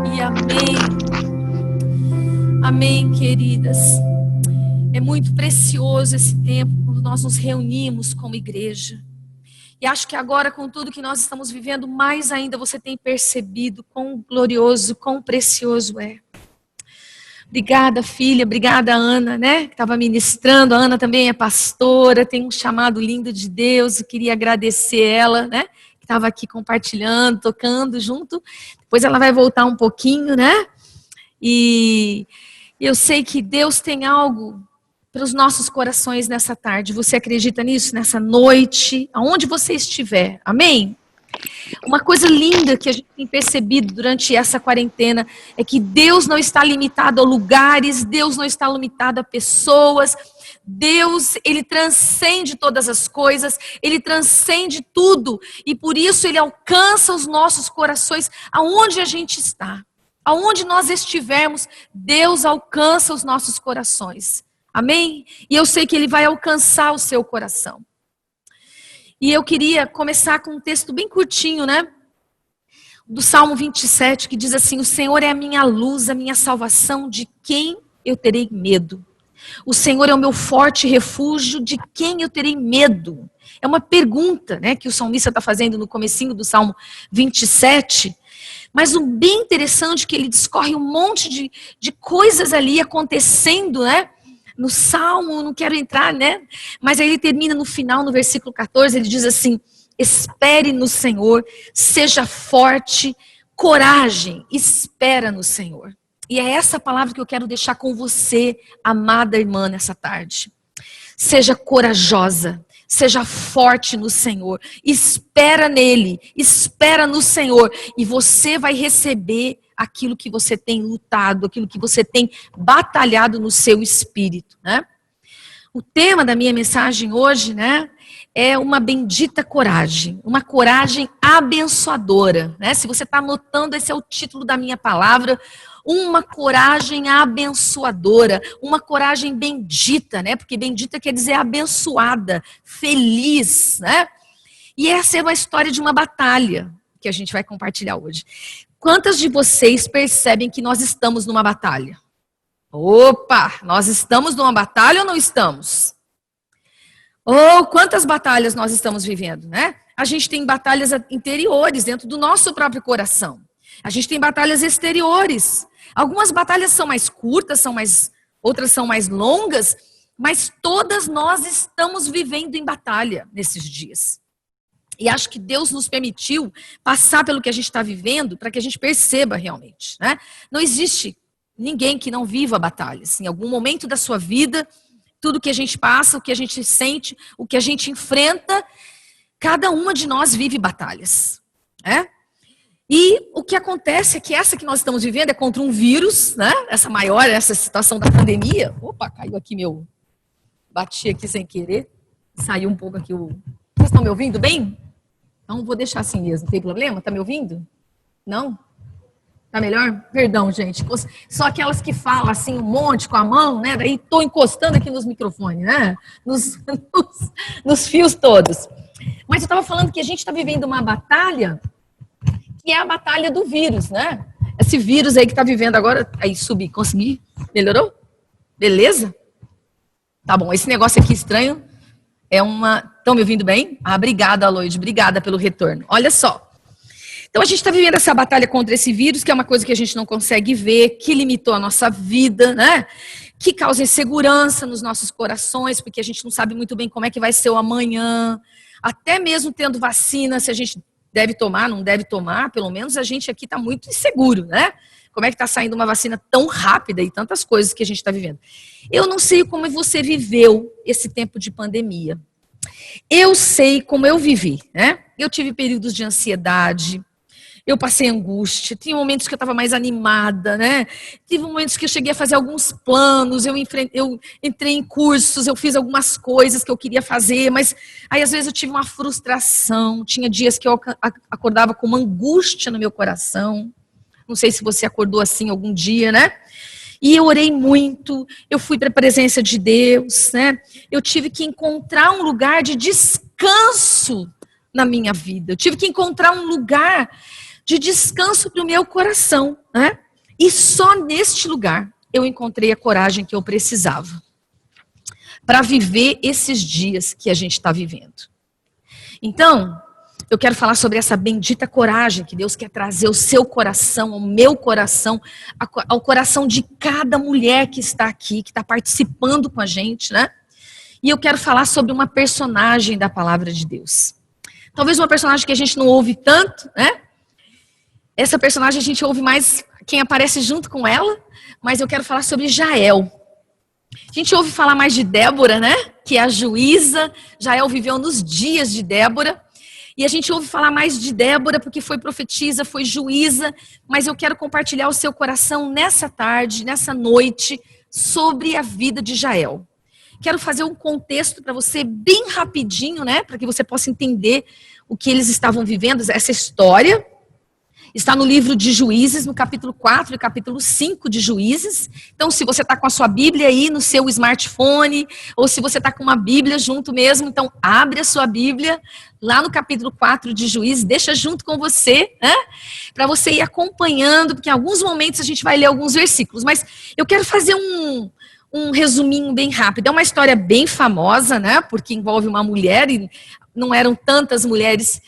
E amém. Amém, queridas. É muito precioso esse tempo quando nós nos reunimos como igreja. E acho que agora, com tudo que nós estamos vivendo, mais ainda você tem percebido quão glorioso, quão precioso é. Obrigada, filha. Obrigada, Ana, né? Que estava ministrando. A Ana também é pastora, tem um chamado lindo de Deus. Eu queria agradecer ela, né? Que estava aqui compartilhando, tocando junto. Depois ela vai voltar um pouquinho, né? E eu sei que Deus tem algo para os nossos corações nessa tarde. Você acredita nisso? Nessa noite, aonde você estiver. Amém? Uma coisa linda que a gente tem percebido durante essa quarentena é que Deus não está limitado a lugares, Deus não está limitado a pessoas. Deus, Ele transcende todas as coisas, Ele transcende tudo. E por isso Ele alcança os nossos corações aonde a gente está. Aonde nós estivermos, Deus alcança os nossos corações. Amém? E eu sei que Ele vai alcançar o seu coração. E eu queria começar com um texto bem curtinho, né? Do Salmo 27, que diz assim: o Senhor é a minha luz, a minha salvação, de quem eu terei medo? O Senhor é o meu forte refúgio, de quem eu terei medo? É uma pergunta, né, que o salmista está fazendo no comecinho do Salmo 27. Mas o bem interessante é que ele discorre um monte de coisas ali acontecendo, né? No Salmo, não quero entrar, né? Mas aí ele termina no final, no versículo 14, ele diz assim: espere no Senhor, seja forte, coragem, espera no Senhor. E é essa palavra que eu quero deixar com você, amada irmã, nessa tarde. Seja corajosa, seja forte no Senhor, espera nele, espera no Senhor, e você vai receber aquilo que você tem lutado, aquilo que você tem batalhado no seu espírito, né? O tema da minha mensagem hoje, né, é uma bendita coragem, uma coragem abençoadora, né? Se você está anotando, esse é o título da minha palavra, uma coragem abençoadora, uma coragem bendita, né? Porque bendita quer dizer abençoada, feliz, né? E essa é uma história de uma batalha que a gente vai compartilhar hoje. Quantas de vocês percebem que nós estamos numa batalha? Opa, nós estamos numa batalha ou não estamos? Ou quantas batalhas nós estamos vivendo, né? A gente tem batalhas interiores dentro do nosso próprio coração. A gente tem batalhas exteriores. Algumas batalhas são mais curtas, outras são mais longas, mas todas nós estamos vivendo em batalha nesses dias. E acho que Deus nos permitiu passar pelo que a gente está vivendo para que a gente perceba realmente, né? Não existe ninguém que não viva batalhas. Em algum momento da sua vida, tudo que a gente passa, o que a gente sente, o que a gente enfrenta, cada uma de nós vive batalhas, né? E o que acontece é que essa que nós estamos vivendo é contra um vírus, né? Essa situação da pandemia. Opa, caiu aqui bati aqui sem querer, saiu um pouco aqui Vocês estão me ouvindo bem? Então vou deixar assim mesmo, não tem problema? Tá me ouvindo? Não? Tá melhor? Perdão, gente. Só aquelas que falam assim um monte com a mão, né? Daí tô encostando aqui nos microfones, né? Nos fios todos. Mas eu estava falando que a gente está vivendo uma batalha que é a batalha do vírus, né? Esse vírus aí que está vivendo agora, aí subi, consegui? Melhorou? Beleza? Tá bom, esse negócio aqui estranho Estão me ouvindo bem? Ah, obrigada, Aloide, obrigada pelo retorno. Olha só. Então a gente está vivendo essa batalha contra esse vírus, que é uma coisa que a gente não consegue ver, que limitou a nossa vida, né? Que causa insegurança nos nossos corações, porque a gente não sabe muito bem como é que vai ser o amanhã. Até mesmo tendo vacina, se a gente deve tomar, não deve tomar, pelo menos a gente aqui está muito inseguro, né? Como é que está saindo uma vacina tão rápida e tantas coisas que a gente está vivendo. Eu não sei como você viveu esse tempo de pandemia. Eu sei como eu vivi, né? Eu tive períodos de ansiedade, eu passei angústia, tinha momentos que eu estava mais animada, né? Tive momentos que eu cheguei a fazer alguns planos, eu entrei em cursos, eu fiz algumas coisas que eu queria fazer, mas aí às vezes eu tive uma frustração, tinha dias que eu acordava com uma angústia no meu coração. Não sei se você acordou assim algum dia, né? E eu orei muito, eu fui para a presença de Deus, né? Eu tive que encontrar um lugar de descanso na minha vida. Eu tive que encontrar um lugar de descanso para o meu coração, né? E só neste lugar eu encontrei a coragem que eu precisava para viver esses dias que a gente está vivendo. Então, eu quero falar sobre essa bendita coragem que Deus quer trazer ao seu coração, ao meu coração, ao coração de cada mulher que está aqui, que está participando com a gente, né? E eu quero falar sobre uma personagem da palavra de Deus. Talvez uma personagem que a gente não ouve tanto, né? Essa personagem a gente ouve mais quem aparece junto com ela, mas eu quero falar sobre Jael. A gente ouve falar mais de Débora, né? Que é a juíza. Jael viveu nos dias de Débora. E a gente ouve falar mais de Débora porque foi profetisa, foi juíza. Mas eu quero compartilhar o seu coração nessa tarde, nessa noite, sobre a vida de Jael. Quero fazer um contexto para você bem rapidinho, né? Para que você possa entender o que eles estavam vivendo, essa história. Está no livro de Juízes, no capítulo 4 e capítulo 5 de Juízes. Então, se você está com a sua Bíblia aí no seu smartphone, ou se você está com uma Bíblia junto mesmo, então abre a sua Bíblia lá no capítulo 4 de Juízes, deixa junto com você, né? Para você ir acompanhando, porque em alguns momentos a gente vai ler alguns versículos. Mas eu quero fazer um resuminho bem rápido. É uma história bem famosa, né? Porque envolve uma mulher, e não eram tantas mulheres,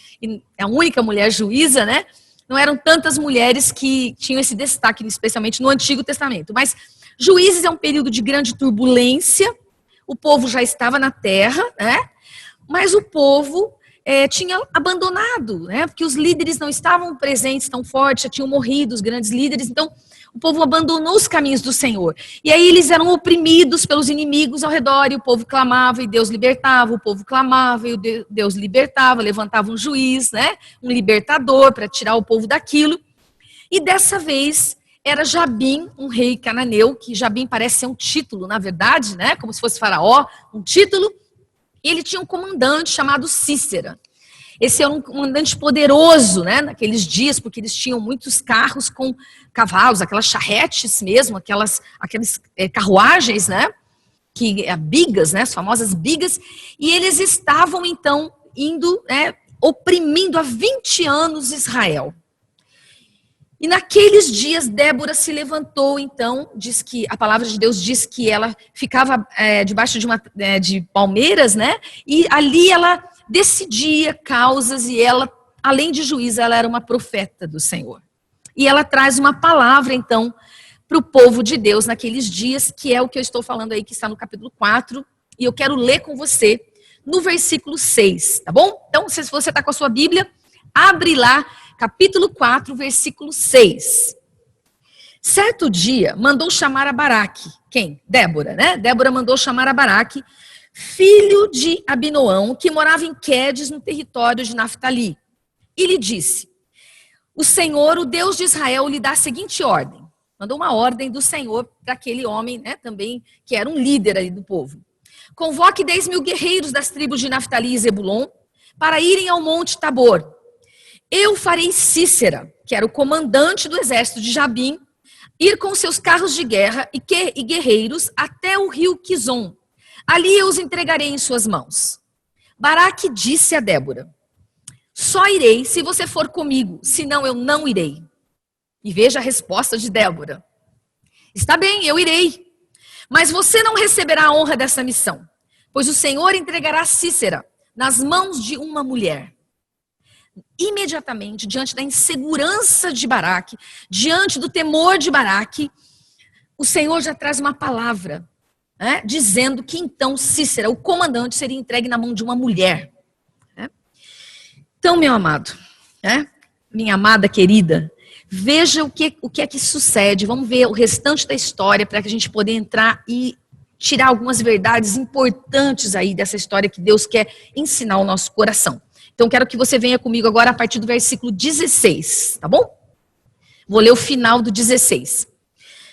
é a única mulher juíza, né? Não eram tantas mulheres que tinham esse destaque, especialmente no Antigo Testamento. Mas Juízes é um período de grande turbulência, o povo já estava na terra, né? Mas o povo tinha abandonado, né? Porque os líderes não estavam presentes tão fortes, já tinham morrido os grandes líderes, então o povo abandonou os caminhos do Senhor. E aí eles eram oprimidos pelos inimigos ao redor, e o povo clamava e Deus libertava, o povo clamava e Deus libertava, levantava um juiz, né? Um libertador para tirar o povo daquilo. E dessa vez era Jabim, um rei cananeu, que Jabim parece ser um título, na verdade, né? Como se fosse faraó, um título. E ele tinha um comandante chamado Cícera. Esse era um comandante poderoso, né, naqueles dias, porque eles tinham muitos carros com cavalos, aquelas charretes mesmo, aquelas carruagens, né, bigas, né, as famosas bigas, e eles estavam então indo, oprimindo há 20 anos Israel. E naqueles dias Débora se levantou, então, diz que a palavra de Deus diz que ela ficava debaixo de palmeiras, né, e ali ela decidia causas, e ela, além de juíza, ela era uma profeta do Senhor. E ela traz uma palavra, então, para o povo de Deus naqueles dias, que é o que eu estou falando aí, que está no capítulo 4, e eu quero ler com você no versículo 6, tá bom? Então, se você está com a sua Bíblia, abre lá, capítulo 4, versículo 6. Certo dia, mandou chamar a Baraque. Quem? Débora, né? Débora mandou chamar a Baraque, filho de Abinoão, que morava em Quedes, no território de Naftali. E lhe disse: o Senhor, o Deus de Israel, lhe dá a seguinte ordem. Mandou uma ordem do Senhor para aquele homem, né, também, que era um líder ali do povo. Convoque 10.000 guerreiros das tribos de Naftali e Zebulon para irem ao monte Tabor. Eu farei Cícera, que era o comandante do exército de Jabim, ir com seus carros de guerra e guerreiros até o rio Quizon. Ali eu os entregarei em suas mãos. Baraque disse a Débora: só irei se você for comigo, senão eu não irei. E veja a resposta de Débora: está bem, eu irei, mas você não receberá a honra dessa missão, pois o Senhor entregará Cícera nas mãos de uma mulher. Imediatamente, diante da insegurança de Baraque, diante do temor de Baraque, o Senhor já traz uma palavra, né, dizendo que então Cícera, o comandante, seria entregue na mão de uma mulher. Né? Então, meu amado, né, minha amada querida, veja o que é que sucede. Vamos ver o restante da história para que a gente possa entrar e tirar algumas verdades importantes aí dessa história que Deus quer ensinar ao nosso coração. Então, quero que você venha comigo agora a partir do versículo 16, tá bom? Vou ler o final do 16.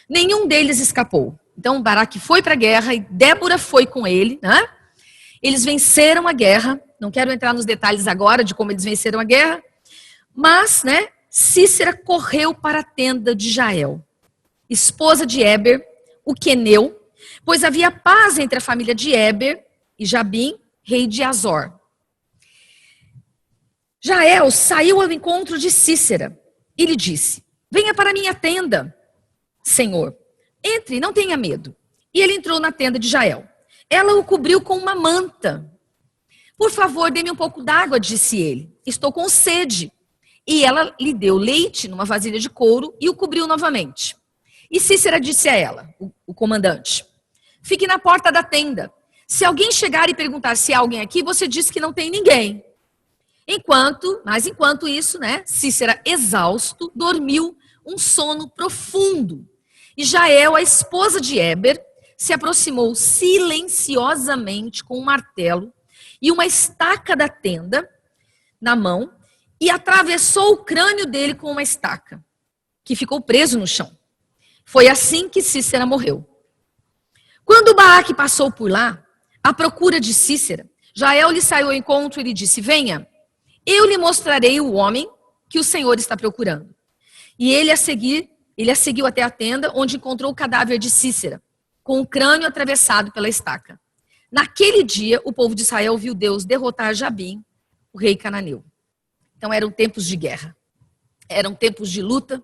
Nenhum deles escapou. Então, Baraque foi para a guerra e Débora foi com ele, né? Eles venceram a guerra. Não quero entrar nos detalhes agora de como eles venceram a guerra. Mas, né, Cícera correu para a tenda de Jael, esposa de Éber, o queneu, pois havia paz entre a família de Éber e Jabim, rei de Azor. Jael saiu ao encontro de Cícera e lhe disse: venha para a minha tenda, Senhor. Entre, não tenha medo. E ele entrou na tenda de Jael. Ela o cobriu com uma manta. Por favor, dê-me um pouco d'água, disse ele. Estou com sede. E ela lhe deu leite numa vasilha de couro e o cobriu novamente. E Cícera disse a ela, o comandante: fique na porta da tenda. Se alguém chegar e perguntar se há alguém aqui, você diz que não tem ninguém. Enquanto isso, né, Cícera, exausto, dormiu um sono profundo. E Jael, a esposa de Éber, se aproximou silenciosamente com um martelo e uma estaca da tenda na mão e atravessou o crânio dele com uma estaca, que ficou preso no chão. Foi assim que Cícera morreu. Quando Baaque passou por lá, à procura de Cícera, Jael lhe saiu ao encontro e lhe disse: venha, eu lhe mostrarei o homem que o Senhor está procurando. E ele a seguiu até a tenda, onde encontrou o cadáver de Cícera, com o crânio atravessado pela estaca. Naquele dia, o povo de Israel viu Deus derrotar Jabim, o rei cananeu. Então eram tempos de guerra, eram tempos de luta,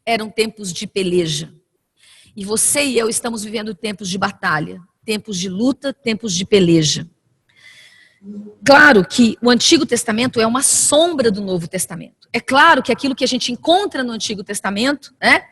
eram tempos de peleja. E você e eu estamos vivendo tempos de batalha, tempos de luta, tempos de peleja. Claro que o Antigo Testamento é uma sombra do Novo Testamento. É claro que aquilo que a gente encontra no Antigo Testamento, né,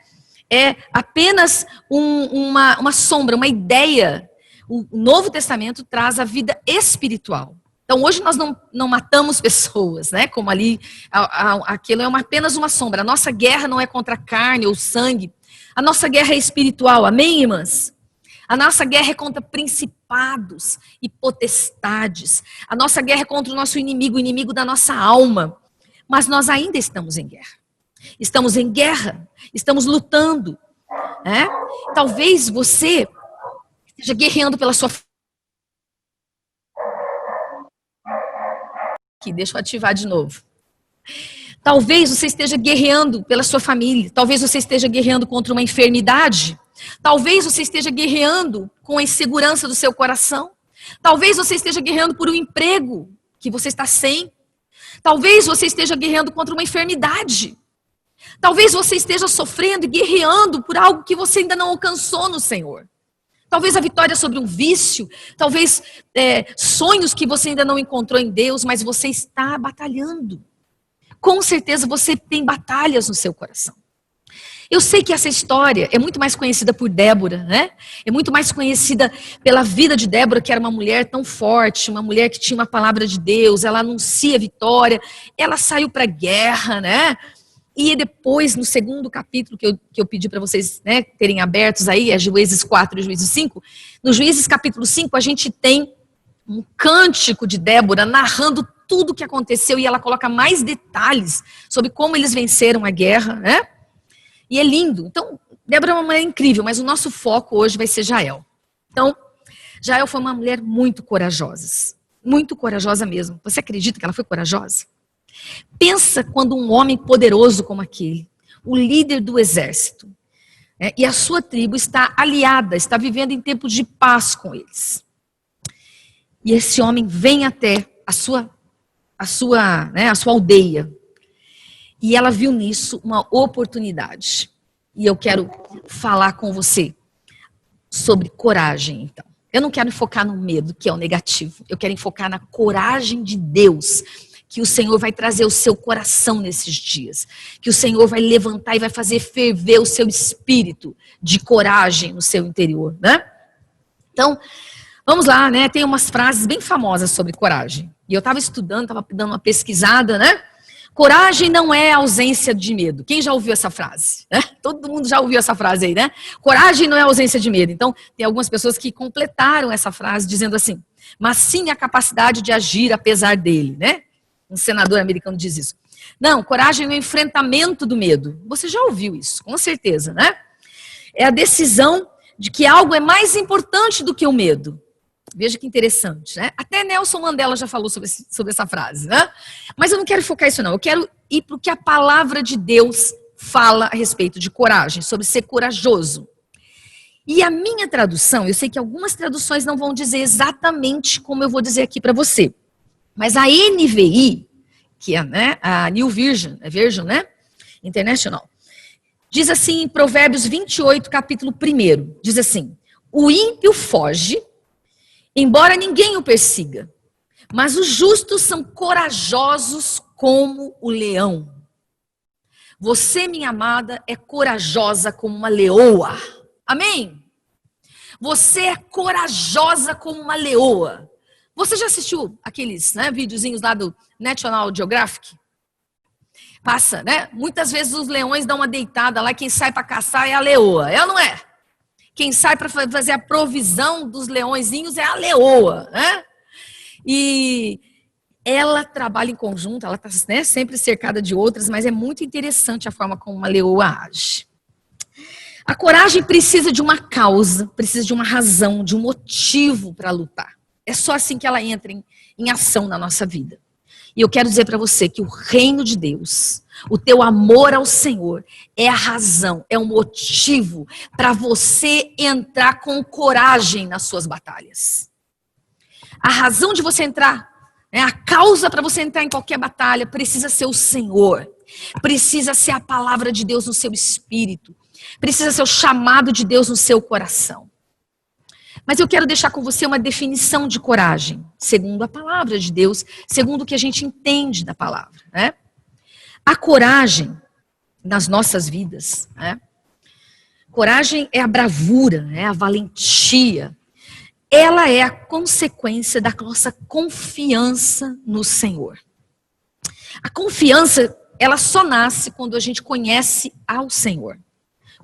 é apenas uma sombra, uma ideia. O Novo Testamento traz a vida espiritual. Então, hoje nós não matamos pessoas, né? Como ali, aquilo é apenas uma sombra. A nossa guerra não é contra a carne ou sangue. A nossa guerra é espiritual, amém, irmãs? A nossa guerra é contra principados e potestades. A nossa guerra é contra o nosso inimigo, o inimigo da nossa alma. Mas nós ainda estamos em guerra. Estamos em guerra, estamos lutando. Né? Talvez você esteja guerreando pela sua família. Aqui, deixa eu ativar de novo. Talvez você esteja guerreando pela sua família. Talvez você esteja guerreando contra uma enfermidade. Talvez você esteja guerreando com a insegurança do seu coração. Talvez você esteja guerreando por um emprego que você está sem. Talvez você esteja guerreando contra uma enfermidade. Talvez você esteja sofrendo e guerreando por algo que você ainda não alcançou no Senhor. Talvez a vitória sobre um vício, talvez sonhos que você ainda não encontrou em Deus, mas você está batalhando. Com certeza você tem batalhas no seu coração. Eu sei que essa história é muito mais conhecida por Débora, né? É muito mais conhecida pela vida de Débora, que era uma mulher tão forte, uma mulher que tinha uma palavra de Deus, ela anuncia a vitória, ela saiu para a guerra, né? E depois, no segundo capítulo que eu pedi para vocês, né, terem abertos aí, é Juízes 4 e Juízes 5. No Juízes capítulo 5, a gente tem um cântico de Débora narrando tudo o que aconteceu e ela coloca mais detalhes sobre como eles venceram a guerra, né? E é lindo. Então, Débora é uma mulher incrível, mas o nosso foco hoje vai ser Jael. Então, Jael foi uma mulher muito corajosa mesmo. Você acredita que ela foi corajosa? Pensa quando um homem poderoso como aquele, o líder do exército, e a sua tribo está aliada, está vivendo em tempos de paz com eles. E esse homem vem até a sua aldeia. E ela viu nisso uma oportunidade. E eu quero falar com você sobre coragem, então. Eu não quero focar no medo, que é o negativo. Eu quero focar na coragem de Deus, que o Senhor vai trazer o seu coração nesses dias. Que o Senhor vai levantar e vai fazer ferver o seu espírito de coragem no seu interior, né? Então, vamos lá, né? Tem umas frases bem famosas sobre coragem. E eu estava estudando, estava dando uma pesquisada, né? Coragem não é ausência de medo. Quem já ouviu essa frase? Né? Todo mundo já ouviu essa frase aí, né? Coragem não é ausência de medo. Então, tem algumas pessoas que completaram essa frase dizendo assim, mas sim a capacidade de agir apesar dele, né? Um senador americano diz isso. Não, coragem é o enfrentamento do medo. Você já ouviu isso, com certeza, né? É a decisão de que algo é mais importante do que o medo. Veja que interessante, né? Até Nelson Mandela já falou sobre essa frase, né? Mas eu não quero focar isso não, eu quero ir para o que a palavra de Deus fala a respeito de coragem, sobre ser corajoso. E a minha tradução, eu sei que algumas traduções não vão dizer exatamente como eu vou dizer aqui para você, mas a NVI, que é, né, a New Version, né? International. Diz assim em Provérbios 28, capítulo 1. Diz assim: o ímpio foge, embora ninguém o persiga, mas os justos são corajosos como o leão. Você, minha amada, é corajosa como uma leoa. Amém? Você é corajosa como uma leoa. Você já assistiu aqueles videozinhos lá do National Geographic? Passa, né? Muitas vezes os leões dão uma deitada lá, quem sai para caçar é a leoa. É ou não é? Quem sai para fazer a provisão dos leõezinhos é a leoa, né? E ela trabalha em conjunto, ela está sempre cercada de outras, mas é muito interessante a forma como uma leoa age. A coragem precisa de uma causa, precisa de uma razão, de um motivo para lutar. É só assim que ela entra em ação na nossa vida. E eu quero dizer para você que o reino de Deus, o teu amor ao Senhor, é a razão, é o motivo para você entrar com coragem nas suas batalhas. A razão de você entrar, a causa para você entrar em qualquer batalha precisa ser o Senhor. Precisa ser a palavra de Deus no seu espírito. Precisa ser o chamado de Deus no seu coração. Mas eu quero deixar com você uma definição de coragem, segundo a palavra de Deus, segundo o que a gente entende da palavra, né? A coragem nas nossas vidas, né? Coragem é a bravura, é a valentia. Ela é a consequência da nossa confiança no Senhor. A confiança, ela só nasce quando a gente conhece ao Senhor,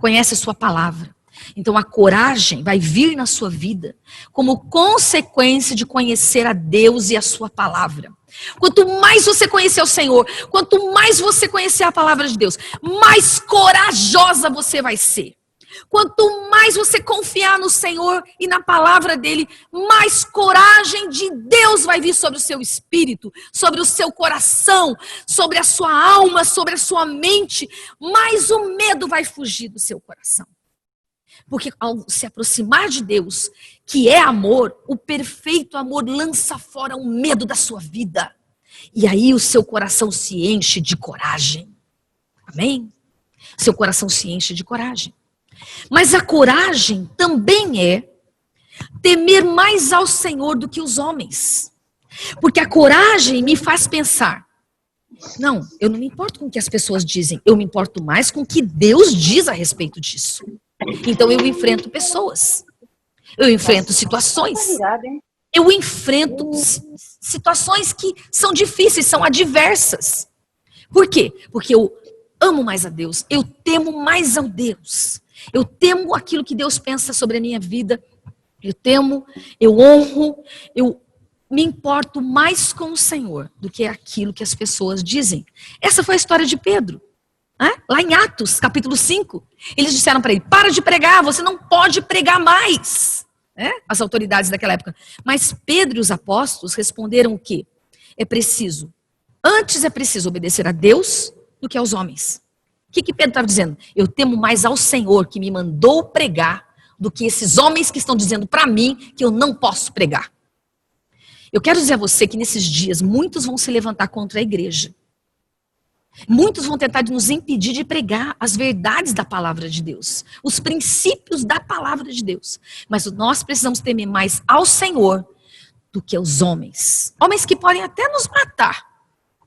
conhece a sua palavra. Então a coragem vai vir na sua vida como consequência de conhecer a Deus e a sua palavra. Quanto mais você conhecer o Senhor, quanto mais você conhecer a palavra de Deus, mais corajosa você vai ser. Quanto mais você confiar no Senhor e na palavra dele, mais coragem de Deus vai vir sobre o seu espírito, sobre o seu coração, sobre a sua alma, sobre a sua mente, mais o medo vai fugir do seu coração. Porque ao se aproximar de Deus, que é amor, o perfeito amor lança fora o medo da sua vida. E aí o seu coração se enche de coragem. Amém? Seu coração se enche de coragem. Mas a coragem também é temer mais ao Senhor do que os homens. Porque a coragem me faz pensar, não, eu não me importo com o que as pessoas dizem, eu me importo mais com o que Deus diz a respeito disso. Então eu enfrento pessoas, eu enfrento situações, eu enfrento situações que são difíceis, são adversas. Por quê? Porque eu amo mais a Deus, eu temo mais ao Deus, eu temo aquilo que Deus pensa sobre a minha vida, eu temo, eu honro, eu me importo mais com o Senhor do que aquilo que as pessoas dizem. Essa foi a história de Pedro. Lá em Atos, capítulo 5, eles disseram para ele, para de pregar, você não pode pregar mais. As autoridades daquela época. Mas Pedro e os apóstolos responderam o quê? Antes é preciso obedecer a Deus do que aos homens. O que Pedro estava dizendo? Eu temo mais ao Senhor que me mandou pregar do que esses homens que estão dizendo para mim que eu não posso pregar. Eu quero dizer a você que nesses dias muitos vão se levantar contra a igreja. Muitos vão tentar nos impedir de pregar as verdades da palavra de Deus, os princípios da palavra de Deus. Mas nós precisamos temer mais ao Senhor do que aos homens. Homens que podem até nos matar.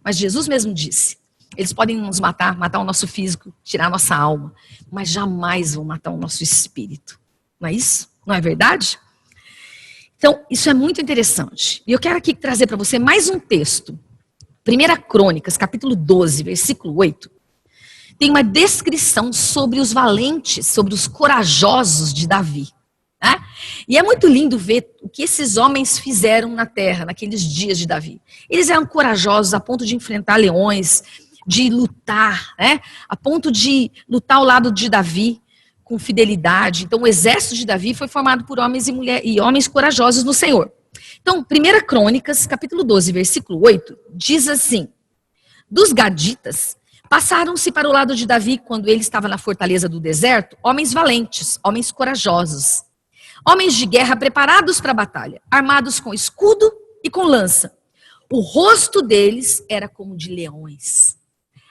Mas Jesus mesmo disse, eles podem nos matar o nosso físico, tirar a nossa alma, mas jamais vão matar o nosso espírito. Não é isso? Não é verdade? Então, isso é muito interessante. E eu quero aqui trazer para você mais um texto. 1 Crônicas, capítulo 12, versículo 8, tem uma descrição sobre os valentes, sobre os corajosos de Davi. Né? E é muito lindo ver o que esses homens fizeram na terra, naqueles dias de Davi. Eles eram corajosos a ponto de enfrentar leões, de lutar, a ponto de lutar ao lado de Davi com fidelidade. Então o exército de Davi foi formado por homens e mulheres e homens corajosos no Senhor. Então, 1 Crônicas, capítulo 12, versículo 8, diz assim, dos gaditas, passaram-se para o lado de Davi, quando ele estava na fortaleza do deserto, homens valentes, homens corajosos, homens de guerra preparados para a batalha, armados com escudo e com lança. O rosto deles era como de leões.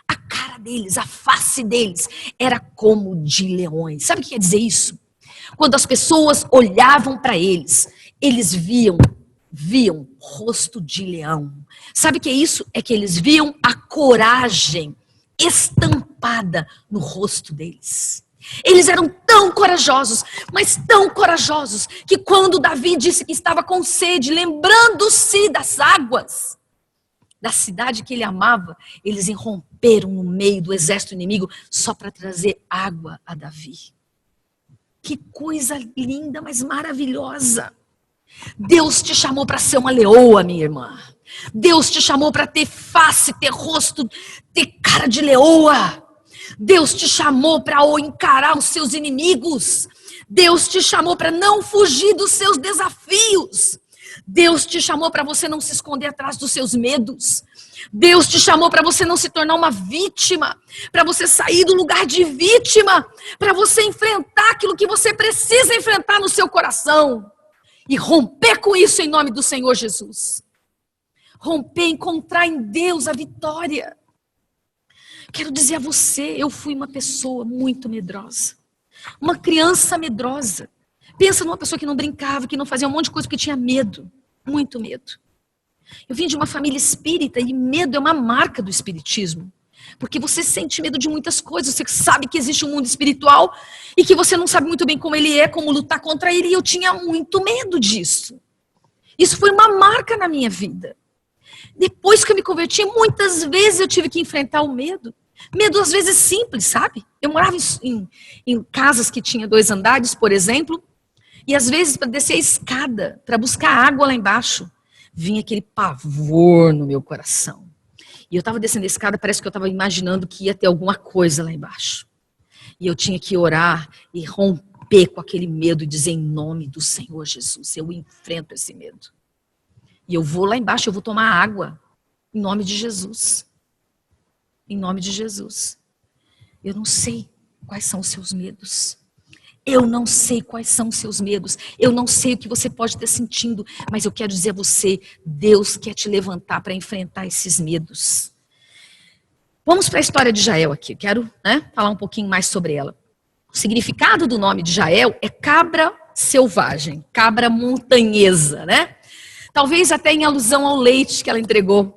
A cara deles, a face deles era como de leões. Sabe o que quer dizer isso? Quando as pessoas olhavam para eles, eles viam rosto de leão. Sabe o que é isso? É que eles viam a coragem estampada no rosto deles. Eles eram tão corajosos, mas tão corajosos, que quando Davi disse que estava com sede, lembrando-se das águas da cidade que ele amava, eles irromperam no meio do exército inimigo só para trazer água a Davi. Que coisa linda, mas maravilhosa. Deus te chamou para ser uma leoa, minha irmã. Deus te chamou para ter face, ter rosto, ter cara de leoa. Deus te chamou para encarar os seus inimigos. Deus te chamou para não fugir dos seus desafios. Deus te chamou para você não se esconder atrás dos seus medos. Deus te chamou para você não se tornar uma vítima, para você sair do lugar de vítima, para você enfrentar aquilo que você precisa enfrentar no seu coração e romper com isso em nome do Senhor Jesus. Romper, encontrar em Deus a vitória. Quero dizer a você, eu fui uma pessoa muito medrosa, uma criança medrosa. Pensa numa pessoa que não brincava, que não fazia um monte de coisa porque tinha medo, muito medo. Eu vim de uma família espírita e medo é uma marca do espiritismo. Porque você sente medo de muitas coisas, você sabe que existe um mundo espiritual e que você não sabe muito bem como ele é, como lutar contra ele, e eu tinha muito medo disso. Isso foi uma marca na minha vida. Depois que eu me converti, muitas vezes eu tive que enfrentar o medo. Medo às vezes simples, sabe? Eu morava em casas que tinha 2 andares, por exemplo, e às vezes para descer a escada, para buscar água lá embaixo, vinha aquele pavor no meu coração. E eu estava descendo a escada, parece que eu estava imaginando que ia ter alguma coisa lá embaixo. E eu tinha que orar e romper com aquele medo e dizer em nome do Senhor Jesus, eu enfrento esse medo. E eu vou lá embaixo, eu vou tomar água, em nome de Jesus. Em nome de Jesus. Eu não sei quais são os seus medos. Eu não sei quais são os seus medos. Eu não sei o que você pode estar sentindo. Mas eu quero dizer a você, Deus quer te levantar para enfrentar esses medos. Vamos para a história de Jael aqui. Quero falar um pouquinho mais sobre ela. O significado do nome de Jael é cabra selvagem, cabra montanhesa, né? Talvez até em alusão ao leite que ela entregou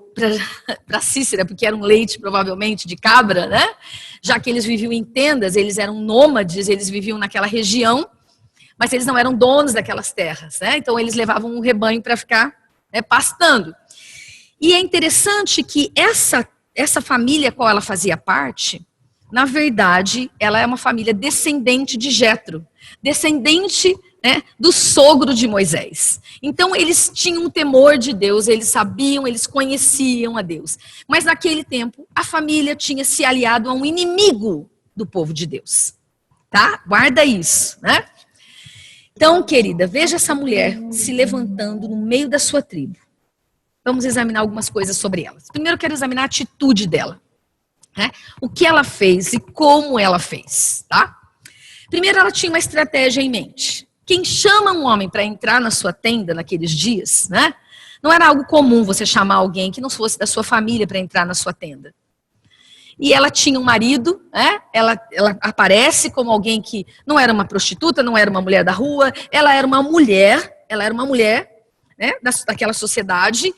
para Cícera, porque era um leite provavelmente de cabra, né? Já que eles viviam em tendas, eles eram nômades, eles viviam naquela região, mas eles não eram donos daquelas terras, né? Então eles levavam um rebanho para ficar pastando. E é interessante que essa família a qual ela fazia parte, na verdade, ela é uma família descendente de Jetro, descendente do sogro de Moisés. Então eles tinham um temor de Deus, eles sabiam, eles conheciam a Deus. Mas naquele tempo, a família tinha se aliado a um inimigo do povo de Deus. Tá? Guarda isso, né? Então, querida, veja essa mulher se levantando no meio da sua tribo. Vamos examinar algumas coisas sobre ela. Primeiro eu quero examinar a atitude dela. O que ela fez e como ela fez, tá? Primeiro ela tinha uma estratégia em mente. Quem chama um homem para entrar na sua tenda naqueles dias, né? Não era algo comum você chamar alguém que não fosse da sua família para entrar na sua tenda. E ela tinha um marido, né? Ela aparece como alguém que não era uma prostituta, não era uma mulher da rua, ela era uma mulher, né? Daquela sociedade.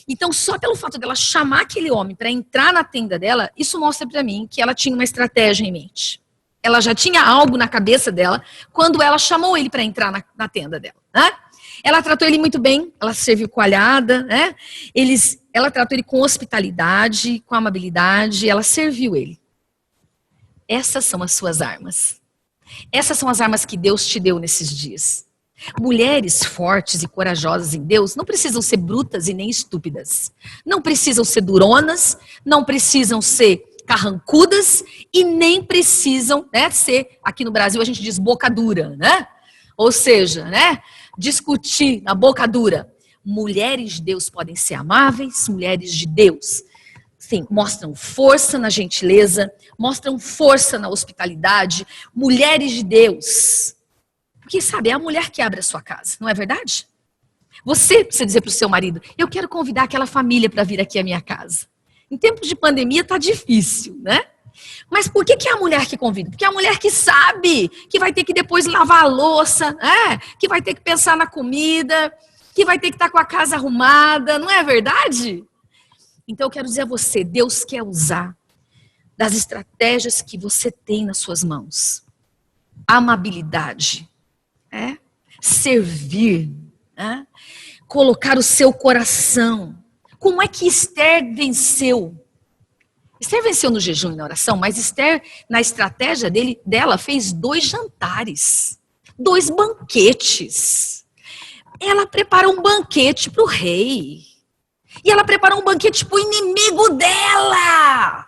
Então, só pelo fato dela chamar aquele homem para entrar na tenda dela, isso mostra para mim que ela tinha uma estratégia em mente. Ela já tinha algo na cabeça dela quando ela chamou ele para entrar na tenda dela, né? Ela tratou ele muito bem, ela serviu coalhada, né? Ela tratou ele com hospitalidade, com amabilidade, ela serviu ele. Essas são as suas armas. Essas são as armas que Deus te deu nesses dias. Mulheres fortes e corajosas em Deus não precisam ser brutas e nem estúpidas. Não precisam ser duronas, não precisam ser carrancudas e nem precisam ser, aqui no Brasil a gente diz boca dura, né? Ou seja, discutir na boca dura. Mulheres de Deus podem ser amáveis, mulheres de Deus, sim, mostram força na gentileza, mostram força na hospitalidade. Mulheres de Deus, porque sabe, é a mulher que abre a sua casa, não é verdade? Você precisa dizer para o seu marido, eu quero convidar aquela família para vir aqui à minha casa. Em tempos de pandemia tá difícil, né? Mas por que é a mulher que convida? Porque é a mulher que sabe que vai ter que depois lavar a louça, que vai ter que pensar na comida, que vai ter que estar com a casa arrumada, não é verdade? Então eu quero dizer a você, Deus quer usar das estratégias que você tem nas suas mãos. Amabilidade, servir, colocar o seu coração. Como é que Esther venceu? Esther venceu no jejum e na oração, mas Esther, na estratégia dela, fez 2 jantares, 2 banquetes. Ela preparou um banquete para o rei. E ela preparou um banquete para o inimigo dela.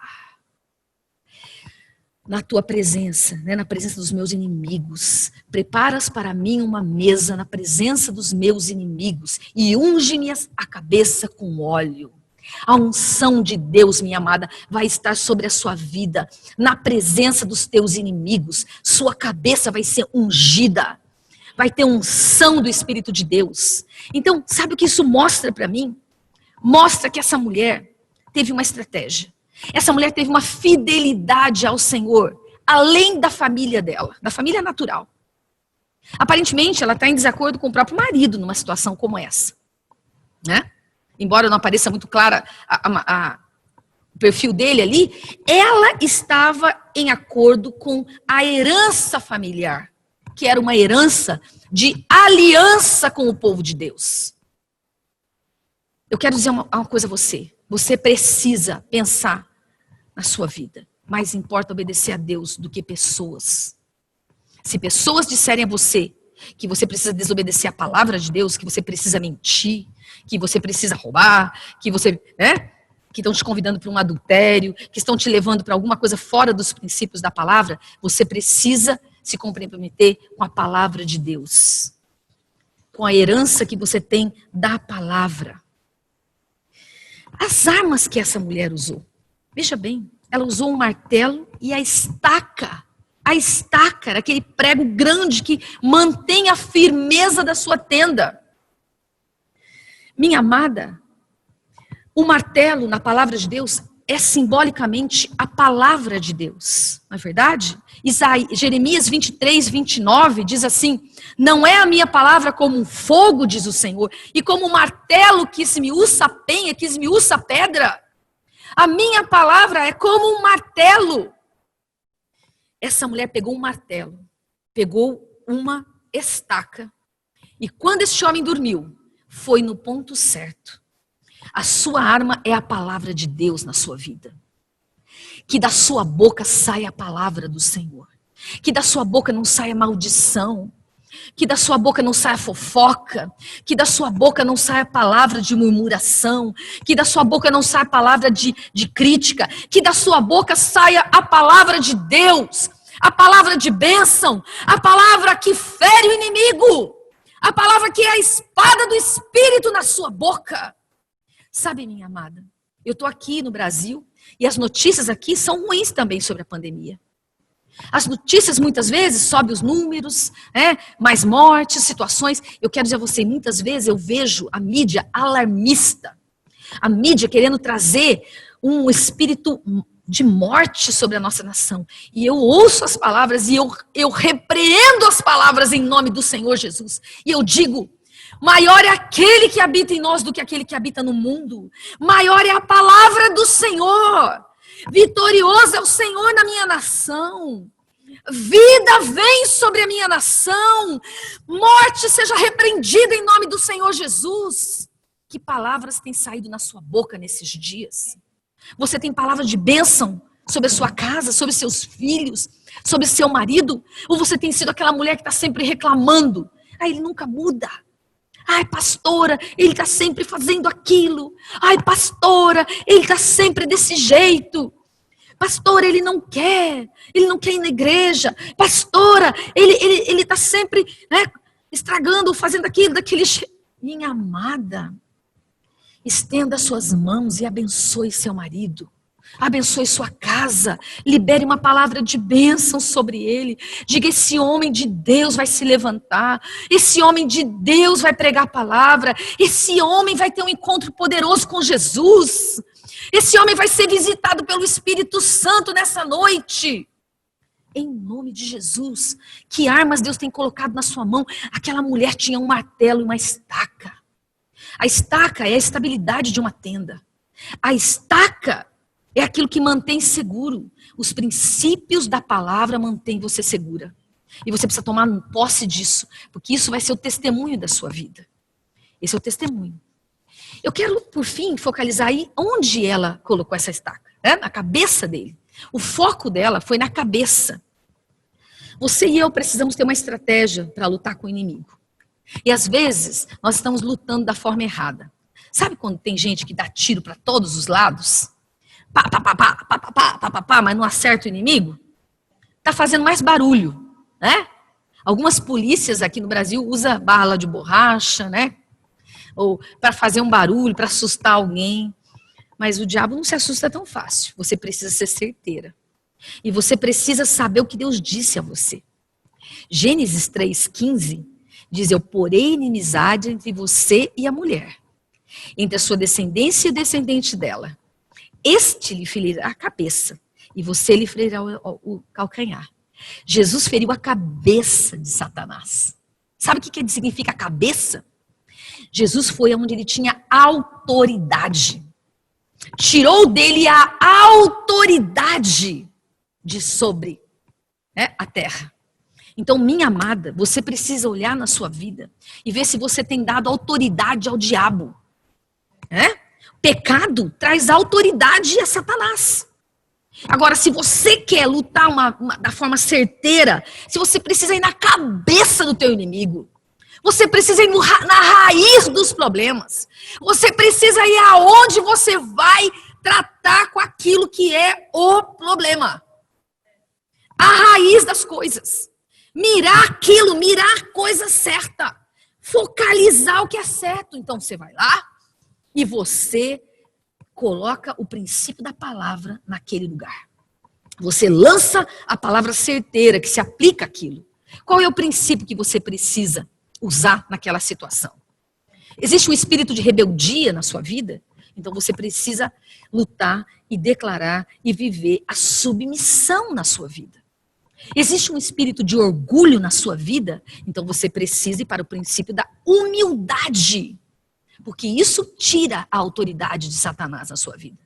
Na tua presença, na presença dos meus inimigos, preparas para mim uma mesa na presença dos meus inimigos e unge-me a cabeça com óleo. A unção de Deus, minha amada, vai estar sobre a sua vida, na presença dos teus inimigos. Sua cabeça vai ser ungida, vai ter unção do Espírito de Deus. Então, sabe o que isso mostra para mim? Mostra que essa mulher teve uma estratégia. Essa mulher teve uma fidelidade ao Senhor, além da família dela, da família natural. Aparentemente, ela está em desacordo com o próprio marido numa situação como essa, né? Embora não apareça muito clara o perfil dele ali, ela estava em acordo com a herança familiar, que era uma herança de aliança com o povo de Deus. Eu quero dizer uma coisa a você. Você precisa pensar na sua vida. Mais importa obedecer a Deus do que pessoas. Se pessoas disserem a você que você precisa desobedecer a palavra de Deus, que você precisa mentir, que você precisa roubar, que você, que estão te convidando para um adultério, que estão te levando para alguma coisa fora dos princípios da palavra, você precisa se comprometer com a palavra de Deus, com a herança que você tem da palavra. As armas que essa mulher usou, veja bem, ela usou um martelo e a estaca. A estaca era aquele prego grande que mantém a firmeza da sua tenda. Minha amada, o martelo na palavra de Deus é simbolicamente a palavra de Deus, não é verdade? Jeremias 23, 29 diz assim: não é a minha palavra como um fogo, diz o Senhor, e como um martelo que esmiuça a penha, que esmiuça a pedra. A minha palavra é como um martelo. Essa mulher pegou um martelo, pegou uma estaca, e quando esse homem dormiu, foi no ponto certo. A sua arma é a palavra de Deus na sua vida. Que da sua boca saia a palavra do Senhor. Que da sua boca não saia maldição. Que da sua boca não saia fofoca. Que da sua boca não saia palavra de murmuração. Que da sua boca não saia palavra de crítica. Que da sua boca saia a palavra de Deus. A palavra de bênção. A palavra que fere o inimigo. A palavra que é a espada do Espírito na sua boca. Sabe, minha amada, eu estou aqui no Brasil e as notícias aqui são ruins também sobre a pandemia. As notícias muitas vezes sobem os números, mais mortes, situações. Eu quero dizer a você, muitas vezes eu vejo a mídia alarmista. A mídia querendo trazer um espírito de morte sobre a nossa nação. E eu ouço as palavras e eu repreendo as palavras em nome do Senhor Jesus. E eu digo: maior é aquele que habita em nós do que aquele que habita no mundo. Maior é a palavra do Senhor. Vitorioso é o Senhor na minha nação. Vida vem sobre a minha nação. Morte seja repreendida em nome do Senhor Jesus. Que palavras têm saído na sua boca nesses dias? Você tem palavra de bênção sobre a sua casa, sobre seus filhos, sobre seu marido? Ou você tem sido aquela mulher que está sempre reclamando? Ele nunca muda. Ai, pastora, ele está sempre fazendo aquilo. Ai, pastora, ele está sempre desse jeito. Pastora, ele não quer ir na igreja. Pastora, ele está sempre estragando, fazendo aquilo, daquele jeito. Minha amada, estenda suas mãos e abençoe seu marido. Abençoe sua casa, libere uma palavra de bênção sobre ele. Diga: esse homem de Deus vai se levantar, esse homem de Deus vai pregar a palavra, esse homem vai ter um encontro poderoso com Jesus. Esse homem vai ser visitado pelo Espírito Santo nessa noite. Em nome de Jesus. Que armas Deus tem colocado na sua mão? Aquela mulher tinha um martelo e uma estaca. A estaca é a estabilidade de uma tenda. A estaca é aquilo que mantém seguro. Os princípios da palavra mantêm você segura. E você precisa tomar posse disso, porque isso vai ser o testemunho da sua vida. Esse é o testemunho. Eu quero, por fim, focalizar aí onde ela colocou essa estaca, né? Na cabeça dele. O foco dela foi na cabeça. Você e eu precisamos ter uma estratégia para lutar com o inimigo. E às vezes, nós estamos lutando da forma errada. Sabe quando tem gente que dá tiro para todos os lados? Pá, pá, pá, pá, pá, pá, pá, pá, pá, pá, mas não acerta o inimigo? Tá fazendo mais barulho, né? Algumas polícias aqui no Brasil usam bala de borracha, né? Ou para fazer um barulho, para assustar alguém. Mas o diabo não se assusta tão fácil. Você precisa ser certeira. E você precisa saber o que Deus disse a você. Gênesis 3,15 diz: eu porei inimizade entre você e a mulher, entre a sua descendência e o descendente dela. Este lhe ferirá a cabeça, e você lhe ferirá o calcanhar. Jesus feriu a cabeça de Satanás. Sabe o que significa cabeça? Jesus foi onde ele tinha autoridade. Tirou dele a autoridade de sobre, né, a terra. Então, minha amada, você precisa olhar na sua vida e ver se você tem dado autoridade ao diabo. Pecado traz autoridade a Satanás. Agora, se você quer lutar da forma certeira, se você precisa ir na cabeça do teu inimigo, você precisa ir na raiz dos problemas, você precisa ir aonde você vai tratar com aquilo que é o problema. A raiz das coisas. Mirar aquilo, mirar a coisa certa. Focalizar o que é certo. Então você vai lá e você coloca o princípio da palavra naquele lugar. Você lança a palavra certeira que se aplica àquilo. Qual é o princípio que você precisa usar naquela situação? Existe um espírito de rebeldia na sua vida? Então você precisa lutar e declarar e viver a submissão na sua vida. Existe um espírito de orgulho na sua vida? Então você precisa ir para o princípio da humildade. Porque isso tira a autoridade de Satanás na sua vida.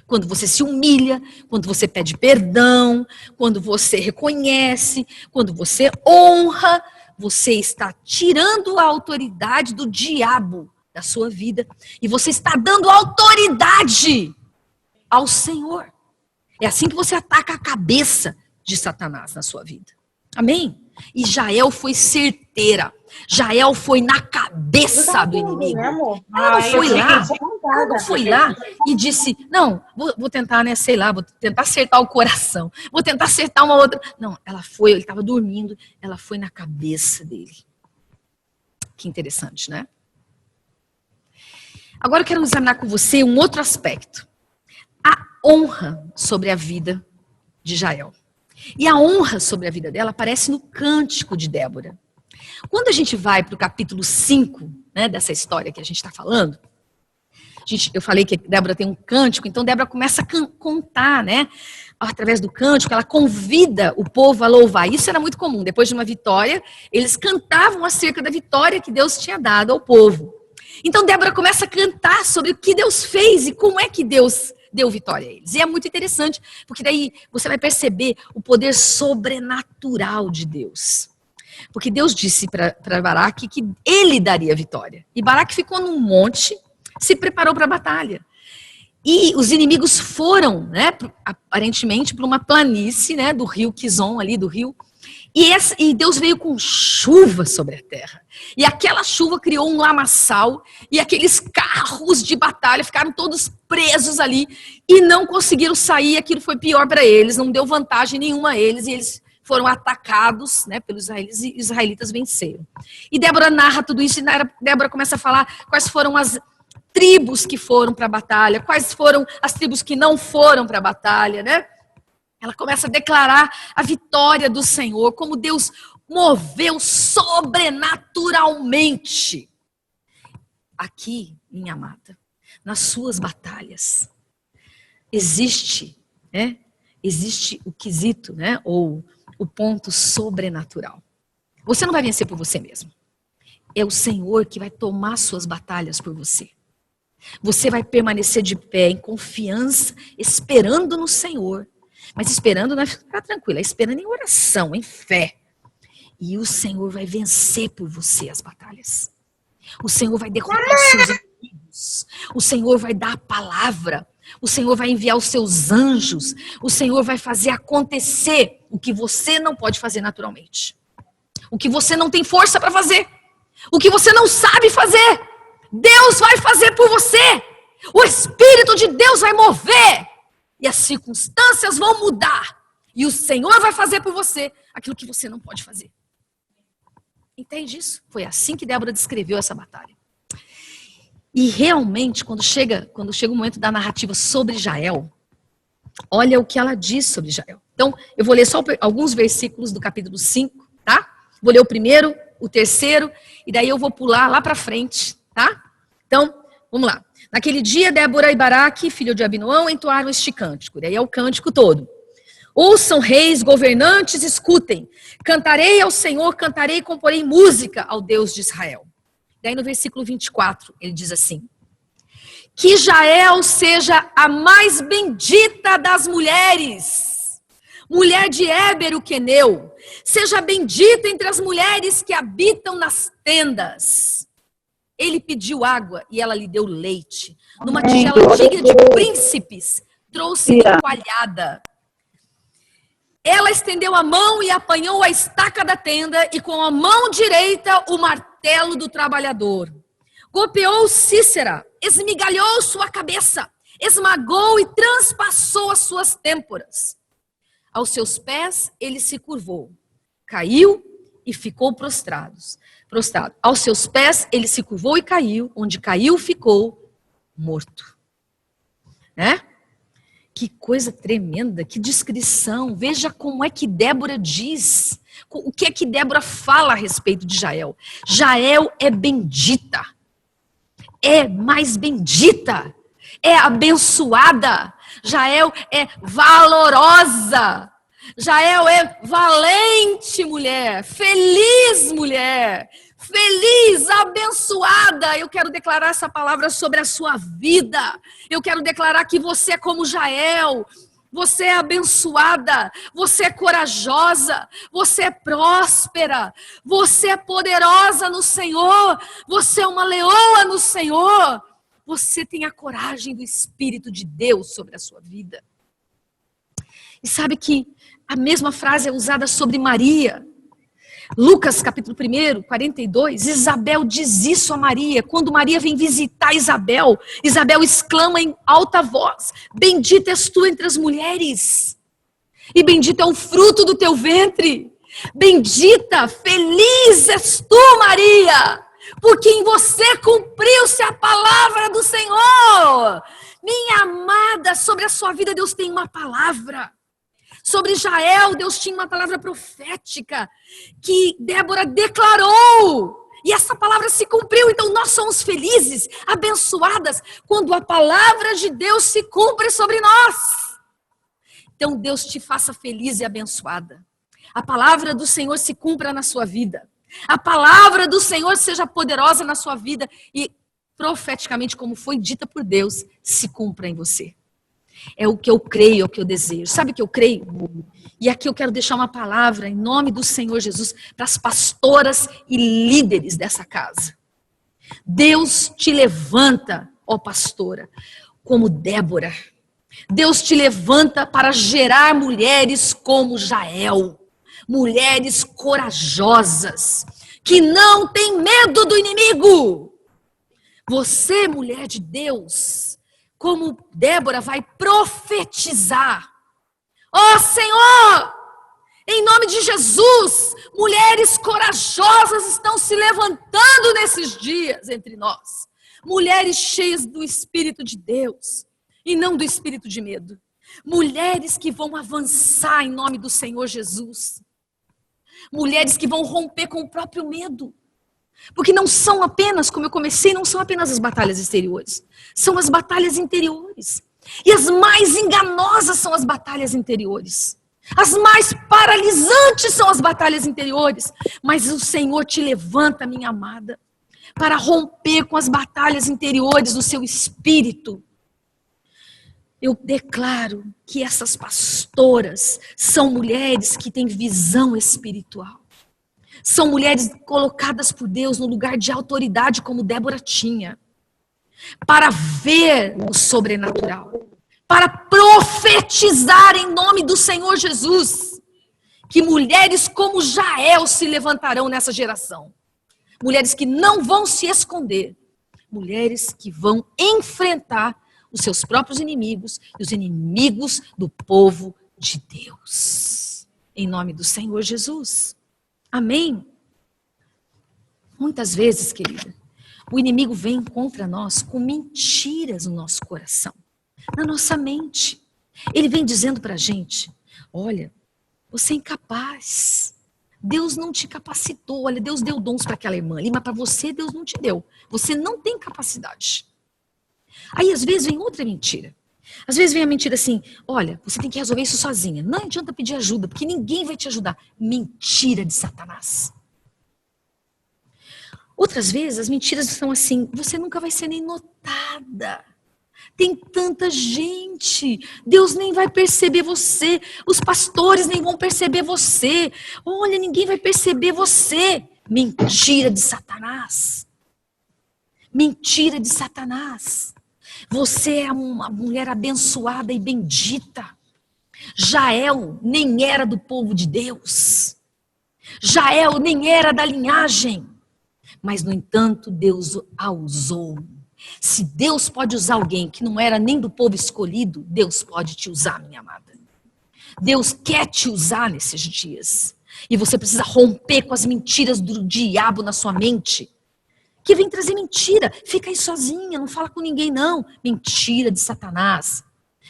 Quando você se humilha, quando você pede perdão, quando você reconhece, quando você honra, você está tirando a autoridade do diabo da sua vida e você está dando autoridade ao Senhor. É assim que você ataca a cabeça de Satanás na sua vida. Amém? E Jael foi certeira. Jael foi na cabeça do inimigo. Ela não foi lá e disse, não, vou tentar, né, sei lá, vou tentar acertar o coração. Vou tentar acertar uma outra. Não, ela foi, ele estava dormindo, ela foi na cabeça dele. Que interessante, né? Agora eu quero examinar com você um outro aspecto. A honra sobre a vida de Jael. E a honra sobre a vida dela aparece no cântico de Débora. Quando a gente vai para o capítulo 5, né, dessa história que a gente está falando, eu falei que Débora tem um cântico, então Débora começa a contar, né, através do cântico, ela convida o povo a louvar. Isso era muito comum. Depois de uma vitória, eles cantavam acerca da vitória que Deus tinha dado ao povo. Então Débora começa a cantar sobre o que Deus fez e como é que Deus deu vitória a eles. E é muito interessante, porque daí você vai perceber o poder sobrenatural de Deus. Porque Deus disse para Baraque que ele daria vitória. E Baraque ficou num monte, se preparou para a batalha. E os inimigos foram, né, aparentemente, para uma planície, né, do rio Quizon, ali do rio. E Deus veio com chuva sobre a terra. E aquela chuva criou um lamaçal. E aqueles carros de batalha ficaram todos presos ali. E não conseguiram sair. Aquilo foi pior para eles. Não deu vantagem nenhuma a eles. E eles foram atacados, né, pelos israelitas. E os israelitas venceram. E Débora narra tudo isso. E Débora começa a falar quais foram as tribos que foram para a batalha. Quais foram as tribos que não foram para a batalha, né? Ela começa a declarar a vitória do Senhor, como Deus moveu sobrenaturalmente. Aqui, minha amada, nas suas batalhas, existe, né? Existe o quesito, né? Ou o ponto sobrenatural. Você não vai vencer por você mesmo. É o Senhor que vai tomar suas batalhas por você. Você vai permanecer de pé, em confiança, esperando no Senhor. Mas esperando não é ficar tranquila, é esperando em oração, em fé. E o Senhor vai vencer por você as batalhas. O Senhor vai derrotar os seus inimigos. O Senhor vai dar a palavra. O Senhor vai enviar os seus anjos. O Senhor vai fazer acontecer o que você não pode fazer naturalmente. O que você não tem força para fazer. O que você não sabe fazer. Deus vai fazer por você. O Espírito de Deus vai mover. E as circunstâncias vão mudar. E o Senhor vai fazer por você aquilo que você não pode fazer. Entende isso? Foi assim que Débora descreveu essa batalha. E realmente, quando chega o momento da narrativa sobre Jael, olha o que ela diz sobre Jael. Então, eu vou ler só alguns versículos do capítulo 5, tá? Vou ler o primeiro, o terceiro, e daí eu vou pular lá para frente, tá? Então, vamos lá. Naquele dia, Débora e Baraque, filho de Abinoão, entoaram este cântico. Daí é o cântico todo. Ouçam, reis, governantes, escutem. Cantarei ao Senhor, cantarei e comporei música ao Deus de Israel. Daí no versículo 24, ele diz assim: que Jael seja a mais bendita das mulheres, mulher de Éber o queneu, seja bendita entre as mulheres que habitam nas tendas. Ele pediu água e ela lhe deu leite. Numa tigela digna de príncipes, trouxe-lhe coalhada. Ela estendeu a mão e apanhou a estaca da tenda e com a mão direita o martelo do trabalhador. Golpeou Cícera, esmigalhou sua cabeça, esmagou e transpassou as suas têmporas. Aos seus pés ele se curvou, caiu e ficou prostrado. Aos seus pés ele se curvou e caiu, onde caiu ficou morto. Né? Que coisa tremenda, que descrição. Veja como é que Débora diz, o que é que Débora fala a respeito de Jael. Jael é bendita, é mais bendita, é abençoada. Jael é valorosa. Jael é valente mulher, feliz mulher. Feliz, abençoada. Eu quero declarar essa palavra sobre a sua vida. Eu quero declarar que você é como Jael. Você é abençoada. Você é corajosa. Você é próspera. Você é poderosa no Senhor. Você é uma leoa no Senhor. Você tem a coragem do Espírito de Deus sobre a sua vida. E sabe que a mesma frase é usada sobre Maria. Lucas capítulo 1, 42, Isabel diz isso a Maria. Quando Maria vem visitar Isabel, Isabel exclama em alta voz: bendita és tu entre as mulheres, e bendito é o fruto do teu ventre. Bendita, feliz és tu, Maria, porque em você cumpriu-se a palavra do Senhor. Minha amada, sobre a sua vida Deus tem uma palavra. Sobre Jael, Deus tinha uma palavra profética que Débora declarou. E essa palavra se cumpriu. Então nós somos felizes, abençoadas, quando a palavra de Deus se cumpre sobre nós. Então Deus te faça feliz e abençoada. A palavra do Senhor se cumpra na sua vida. A palavra do Senhor seja poderosa na sua vida. E profeticamente, como foi dita por Deus, se cumpra em você. É o que eu creio, é o que eu desejo. Sabe o que eu creio? E aqui eu quero deixar uma palavra em nome do Senhor Jesus para as pastoras e líderes dessa casa. Deus te levanta, ó pastora, como Débora. Deus te levanta para gerar mulheres como Jael. Mulheres corajosas, que não têm medo do inimigo. Você, mulher de Deus, como Débora, vai profetizar. Ó Senhor, em nome de Jesus, mulheres corajosas estão se levantando nesses dias entre nós. Mulheres cheias do Espírito de Deus e não do espírito de medo. Mulheres que vão avançar em nome do Senhor Jesus. Mulheres que vão romper com o próprio medo. Porque não são apenas, como eu comecei, não são apenas as batalhas exteriores. São as batalhas interiores. E as mais enganosas são as batalhas interiores. As mais paralisantes são as batalhas interiores. Mas o Senhor te levanta, minha amada, para romper com as batalhas interiores do seu espírito. Eu declaro que essas pastoras são mulheres que têm visão espiritual. São mulheres colocadas por Deus no lugar de autoridade, como Débora tinha, para ver o sobrenatural, para profetizar em nome do Senhor Jesus, que mulheres como Jael se levantarão nessa geração. Mulheres que não vão se esconder, mulheres que vão enfrentar os seus próprios inimigos e os inimigos do povo de Deus. Em nome do Senhor Jesus. Amém? Muitas vezes, querida, o inimigo vem contra nós com mentiras no nosso coração, na nossa mente. Ele vem dizendo pra gente, olha, você é incapaz. Deus não te capacitou. Olha, Deus deu dons para aquela irmã ali, mas para você Deus não te deu. Você não tem capacidade. Aí às vezes vem outra mentira. Às vezes vem a mentira assim, olha, você tem que resolver isso sozinha. Não adianta pedir ajuda, porque ninguém vai te ajudar. Mentira de Satanás. Outras vezes as mentiras são assim, você nunca vai ser nem notada. Tem tanta gente, Deus nem vai perceber você, os pastores nem vão perceber você. Olha, ninguém vai perceber você. Mentira de Satanás. Mentira de Satanás. Você é uma mulher abençoada e bendita. Jael nem era do povo de Deus. Jael nem era da linhagem. Mas, no entanto, Deus a usou. Se Deus pode usar alguém que não era nem do povo escolhido, Deus pode te usar, minha amada. Deus quer te usar nesses dias. E você precisa romper com as mentiras do diabo na sua mente. Que vem trazer mentira. Fica aí sozinha, não fala com ninguém não. Mentira de Satanás.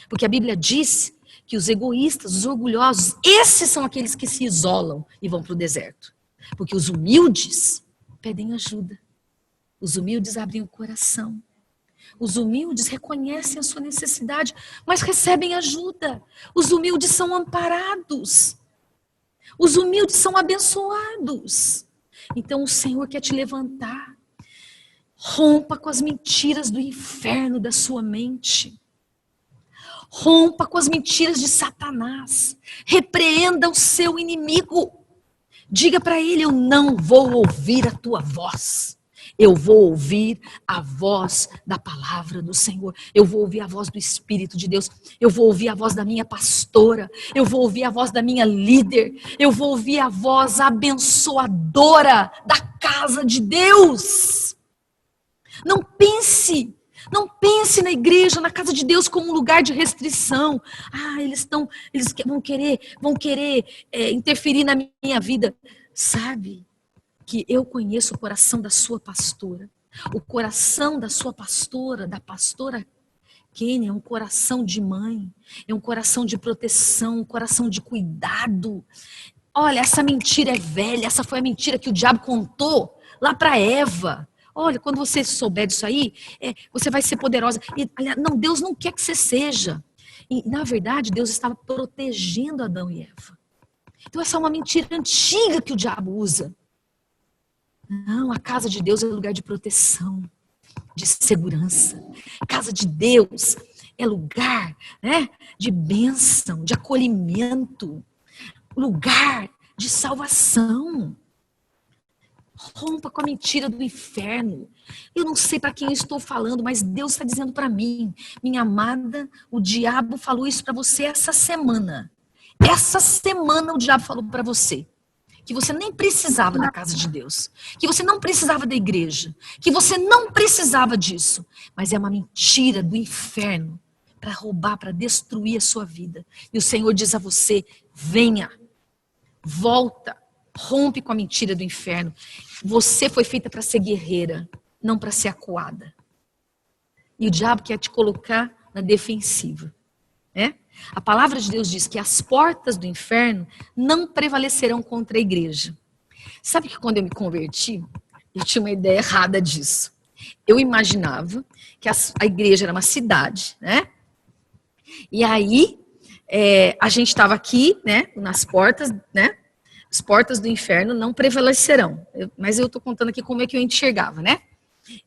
Porque a Bíblia diz que os egoístas, os orgulhosos, esses são aqueles que se isolam e vão para o deserto. Porque os humildes pedem ajuda. Os humildes abrem o coração. Os humildes reconhecem a sua necessidade, mas recebem ajuda. Os humildes são amparados. Os humildes são abençoados. Então o Senhor quer te levantar. Rompa com as mentiras do inferno da sua mente. Rompa com as mentiras de Satanás. Repreenda o seu inimigo. Diga para ele, eu não vou ouvir a tua voz. Eu vou ouvir a voz da palavra do Senhor. Eu vou ouvir a voz do Espírito de Deus. Eu vou ouvir a voz da minha pastora. Eu vou ouvir a voz da minha líder. Eu vou ouvir a voz abençoadora da casa de Deus. Não pense na igreja, na casa de Deus como um lugar de restrição. Eles vão querer interferir na minha vida. Sabe que eu conheço o coração da sua pastora. O coração da sua pastora, da pastora Kênia, é um coração de mãe, é um coração de proteção, um coração de cuidado. Olha, essa mentira é velha, essa foi a mentira que o diabo contou lá para Eva. Olha, quando você souber disso aí, você vai ser poderosa. Não, Deus não quer que você seja. E, na verdade, Deus estava protegendo Adão e Eva. Então, essa é uma mentira antiga que o diabo usa. Não, a casa de Deus é lugar de proteção, de segurança. A casa de Deus é lugar, de bênção, de acolhimento. Lugar de salvação. Rompa com a mentira do inferno. Eu não sei para quem eu estou falando, mas Deus está dizendo para mim, minha amada, o diabo falou isso para você essa semana. Essa semana o diabo falou para você que você nem precisava da casa de Deus, que você não precisava da igreja, que você não precisava disso. Mas é uma mentira do inferno para roubar, para destruir a sua vida. E o Senhor diz a você, venha, volta. Rompe com a mentira do inferno. Você foi feita para ser guerreira, não para ser acuada. E o diabo quer te colocar na defensiva. A palavra de Deus diz que as portas do inferno não prevalecerão contra a igreja. Sabe que quando eu me converti, eu tinha uma ideia errada disso. Eu imaginava que a igreja era uma cidade, E aí, a gente estava aqui, né, nas portas, né? As portas do inferno não prevalecerão. Mas eu estou contando aqui como é que eu enxergava, né?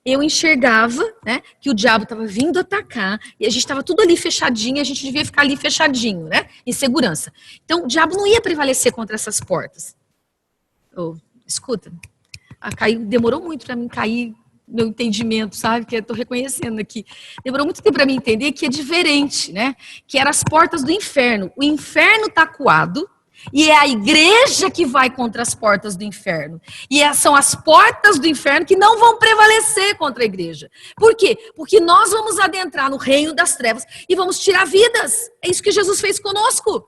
Eu enxergava, né, que o diabo estava vindo atacar e a gente estava tudo ali fechadinho, a gente devia ficar ali fechadinho, né, em segurança. Então, o diabo não ia prevalecer contra essas portas. Escuta, demorou muito para mim cair meu entendimento, sabe, que eu estou reconhecendo aqui. Demorou muito tempo para mim entender que é diferente, né, que eram as portas do inferno. O inferno está acuado, e é a igreja que vai contra as portas do inferno. E são as portas do inferno que não vão prevalecer contra a igreja. Por quê? Porque nós vamos adentrar no reino das trevas e vamos tirar vidas. É isso que Jesus fez conosco.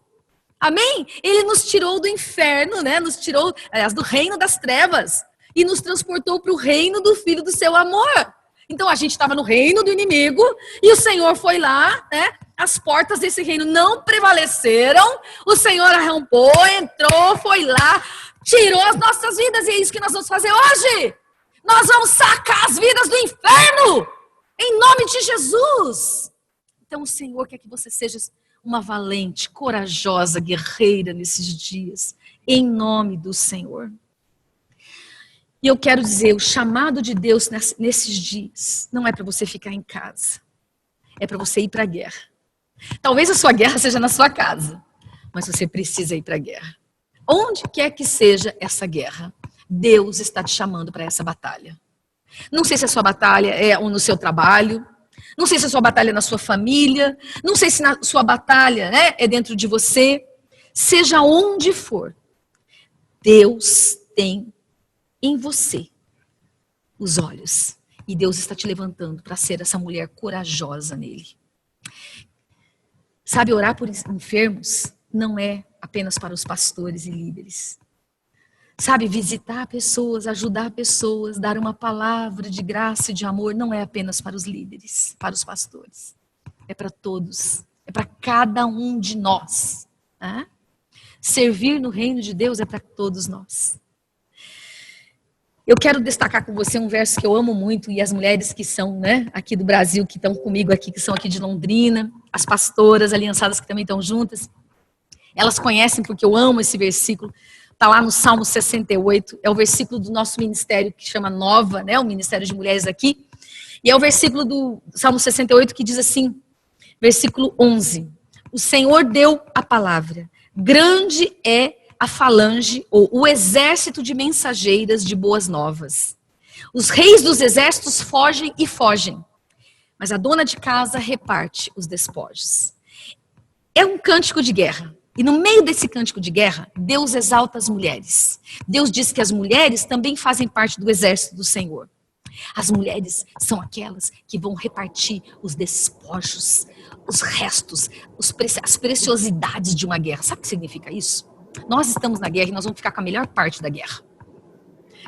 Amém? Ele nos tirou do inferno, né? Nos tirou, aliás, do reino das trevas. E nos transportou para o reino do Filho do seu amor. Então a gente estava no reino do inimigo e o Senhor foi lá, né? As portas desse reino não prevaleceram, o Senhor arrampou, entrou, foi lá, tirou as nossas vidas, e é isso que nós vamos fazer hoje. Nós vamos sacar as vidas do inferno, em nome de Jesus. Então o Senhor quer que você seja uma valente, corajosa, guerreira nesses dias, em nome do Senhor. E eu quero dizer, o chamado de Deus nesses dias não é para você ficar em casa, é para você ir para a guerra. Talvez a sua guerra seja na sua casa, mas você precisa ir para a guerra. Onde quer que seja essa guerra, Deus está te chamando para essa batalha. Não sei se a sua batalha é no seu trabalho, não sei se a sua batalha é na sua família, não sei se a sua batalha, né, é dentro de você. Seja onde for, Deus tem em você os olhos. E Deus está te levantando para ser essa mulher corajosa nele. Sabe, orar por enfermos não é apenas para os pastores e líderes. Sabe, visitar pessoas, ajudar pessoas, dar uma palavra de graça e de amor não é apenas para os líderes, para os pastores. É para todos, é para cada um de nós. Né? Servir no reino de Deus é para todos nós. Eu quero destacar com você um verso que eu amo muito, e as mulheres que são, né, aqui do Brasil, que estão comigo aqui, que são aqui de Londrina, as pastoras aliançadas que também estão juntas, elas conhecem porque eu amo esse versículo, está lá no Salmo 68, é o versículo do nosso ministério que chama Nova, né, o Ministério de Mulheres aqui, e é o versículo do Salmo 68 que diz assim, versículo 11, o Senhor deu a palavra, grande é a falange, ou o exército de mensageiras de boas novas. Os reis dos exércitos fogem e fogem, mas a dona de casa reparte os despojos. É um cântico de guerra. E no meio desse cântico de guerra, Deus exalta as mulheres. Deus diz que as mulheres também fazem parte do exército do Senhor. As mulheres são aquelas que vão repartir os despojos, os restos, as preciosidades de uma guerra. Sabe o que significa isso? Nós estamos na guerra e nós vamos ficar com a melhor parte da guerra.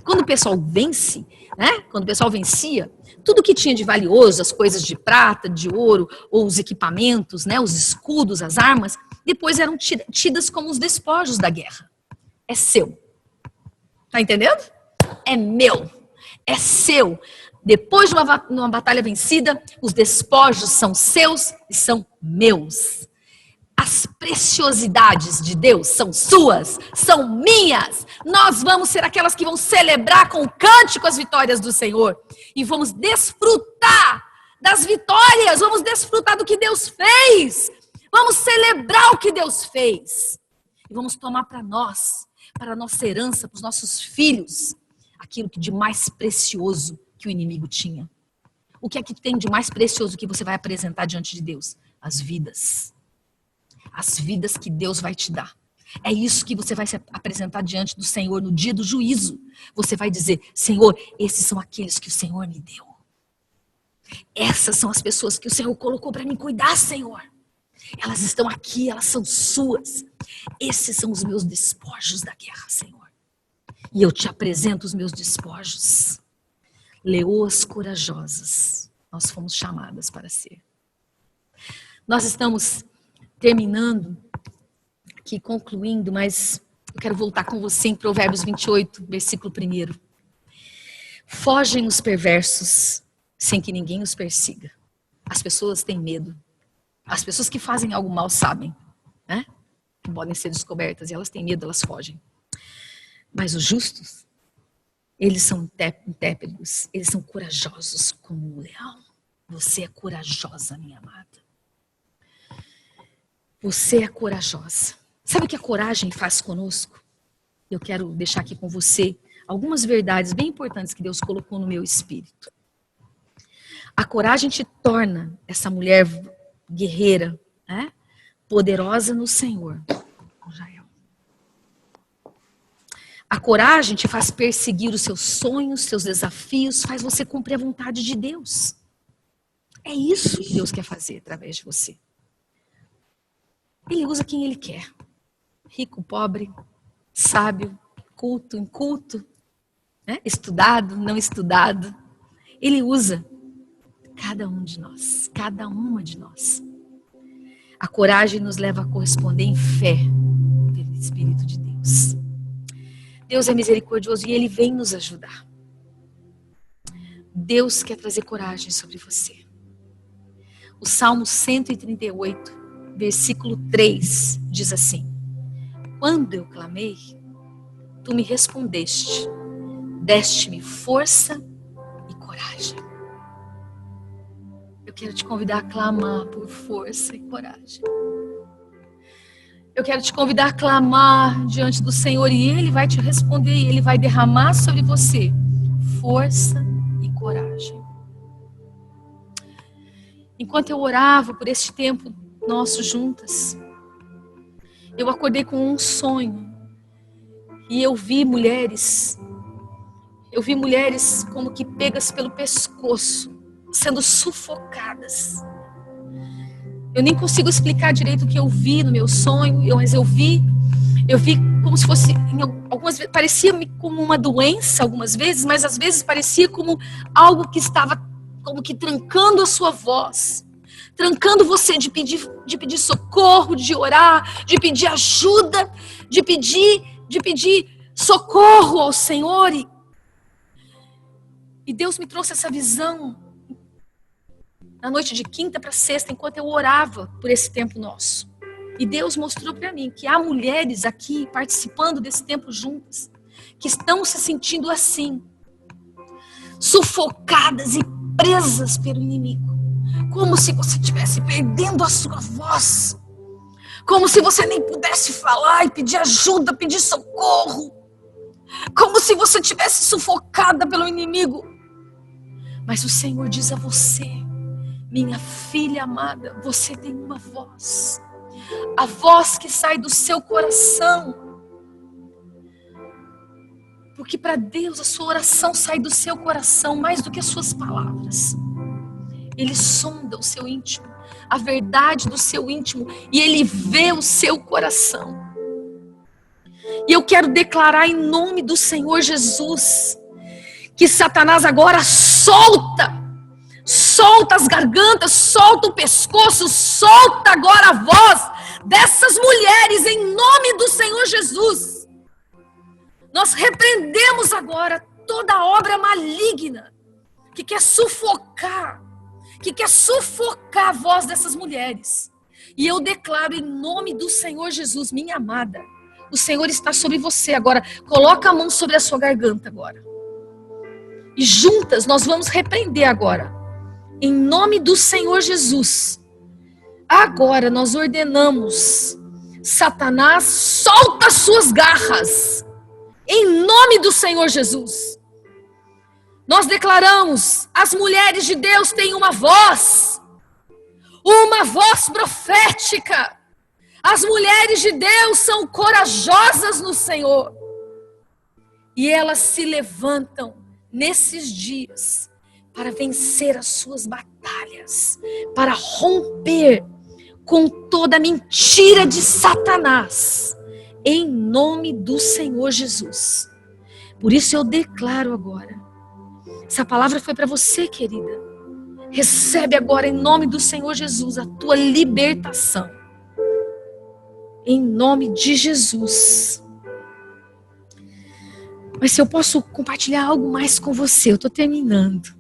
Quando o pessoal vence, né? Quando o pessoal vencia, tudo que tinha de valioso, as coisas de prata, de ouro, ou os equipamentos, né? Os escudos, as armas, depois eram tidas como os despojos da guerra. É seu. Tá entendendo? É meu. É seu. Depois de uma batalha vencida, os despojos são seus e são meus. As preciosidades de Deus são suas, são minhas. Nós vamos ser aquelas que vão celebrar com cântico as vitórias do Senhor. E vamos desfrutar das vitórias, vamos desfrutar do que Deus fez. Vamos celebrar o que Deus fez. E vamos tomar para nós, para a nossa herança, para os nossos filhos, aquilo que de mais precioso que o inimigo tinha. O que é que tem de mais precioso que você vai apresentar diante de Deus? As vidas. As vidas que Deus vai te dar. É isso que você vai se apresentar diante do Senhor no dia do juízo. Você vai dizer, Senhor, esses são aqueles que o Senhor me deu. Essas são as pessoas que o Senhor colocou para me cuidar, Senhor. Elas estão aqui, elas são suas. Esses são os meus despojos da guerra, Senhor. E eu te apresento os meus despojos. Leoas corajosas, nós fomos chamadas para ser. Nós estamos terminando aqui, concluindo, mas eu quero voltar com você em Provérbios 28, versículo 1. Fogem os perversos sem que ninguém os persiga. As pessoas têm medo. As pessoas que fazem algo mal sabem, né? Que podem ser descobertas e elas têm medo, elas fogem. Mas os justos, eles são intrépidos, eles são corajosos como um leão. Você é corajosa, minha amada. Você é corajosa. Sabe o que a coragem faz conosco? Eu quero deixar aqui com você algumas verdades bem importantes que Deus colocou no meu espírito. A coragem te torna essa mulher guerreira, né? Poderosa no Senhor. A coragem te faz perseguir os seus sonhos, seus desafios, faz você cumprir a vontade de Deus. É isso que Deus quer fazer através de você. Ele usa quem Ele quer. Rico, pobre, sábio, culto, inculto, né? Estudado, não estudado. Ele usa cada um de nós, cada uma de nós. A coragem nos leva a corresponder em fé pelo Espírito de Deus. Deus é misericordioso e Ele vem nos ajudar. Deus quer trazer coragem sobre você. O Salmo 138, versículo 3, diz assim: quando eu clamei, tu me respondeste, deste-me força e coragem. Eu quero te convidar a clamar por força e coragem. Eu quero te convidar a clamar diante do Senhor e Ele vai te responder e Ele vai derramar sobre você força e coragem. Enquanto eu orava por este tempo nosso juntas, eu acordei com um sonho e eu vi mulheres como que pegas pelo pescoço, sendo sufocadas. Eu nem consigo explicar direito o que eu vi no meu sonho, mas eu vi como se fosse, algumas vezes, parecia-me como uma doença algumas vezes, mas às vezes parecia como algo que estava como que trancando a sua voz, trancando você de pedir socorro, de orar, de pedir ajuda, de pedir socorro ao Senhor. E Deus me trouxe essa visão na noite de quinta para sexta, enquanto eu orava por esse tempo nosso. E Deus mostrou para mim que há mulheres aqui participando desse tempo juntas, que estão se sentindo assim, sufocadas e presas pelo inimigo. Como se você estivesse perdendo a sua voz. Como se você nem pudesse falar e pedir ajuda, pedir socorro. Como se você estivesse sufocada pelo inimigo. Mas o Senhor diz a você: minha filha amada, você tem uma voz. A voz que sai do seu coração. Porque para Deus a sua oração sai do seu coração mais do que as suas palavras. Ele sonda o seu íntimo, a verdade do seu íntimo, e Ele vê o seu coração. E eu quero declarar em nome do Senhor Jesus, que Satanás agora solta as gargantas, solta o pescoço, solta agora a voz dessas mulheres em nome do Senhor Jesus. Nós repreendemos agora toda obra maligna que quer sufocar a voz dessas mulheres. E eu declaro em nome do Senhor Jesus, minha amada, o Senhor está sobre você agora. Coloca a mão sobre a sua garganta agora. E juntas nós vamos repreender agora. Em nome do Senhor Jesus. Agora nós ordenamos: Satanás, solta suas garras. Em nome do Senhor Jesus. Nós declaramos: as mulheres de Deus têm uma voz profética. As mulheres de Deus são corajosas no Senhor. E elas se levantam nesses dias para vencer as suas batalhas, para romper com toda a mentira de Satanás, em nome do Senhor Jesus. Por isso eu declaro agora, essa palavra foi para você, querida. Recebe agora em nome do Senhor Jesus a tua libertação. Em nome de Jesus. Mas se eu posso compartilhar algo mais com você, eu estou terminando.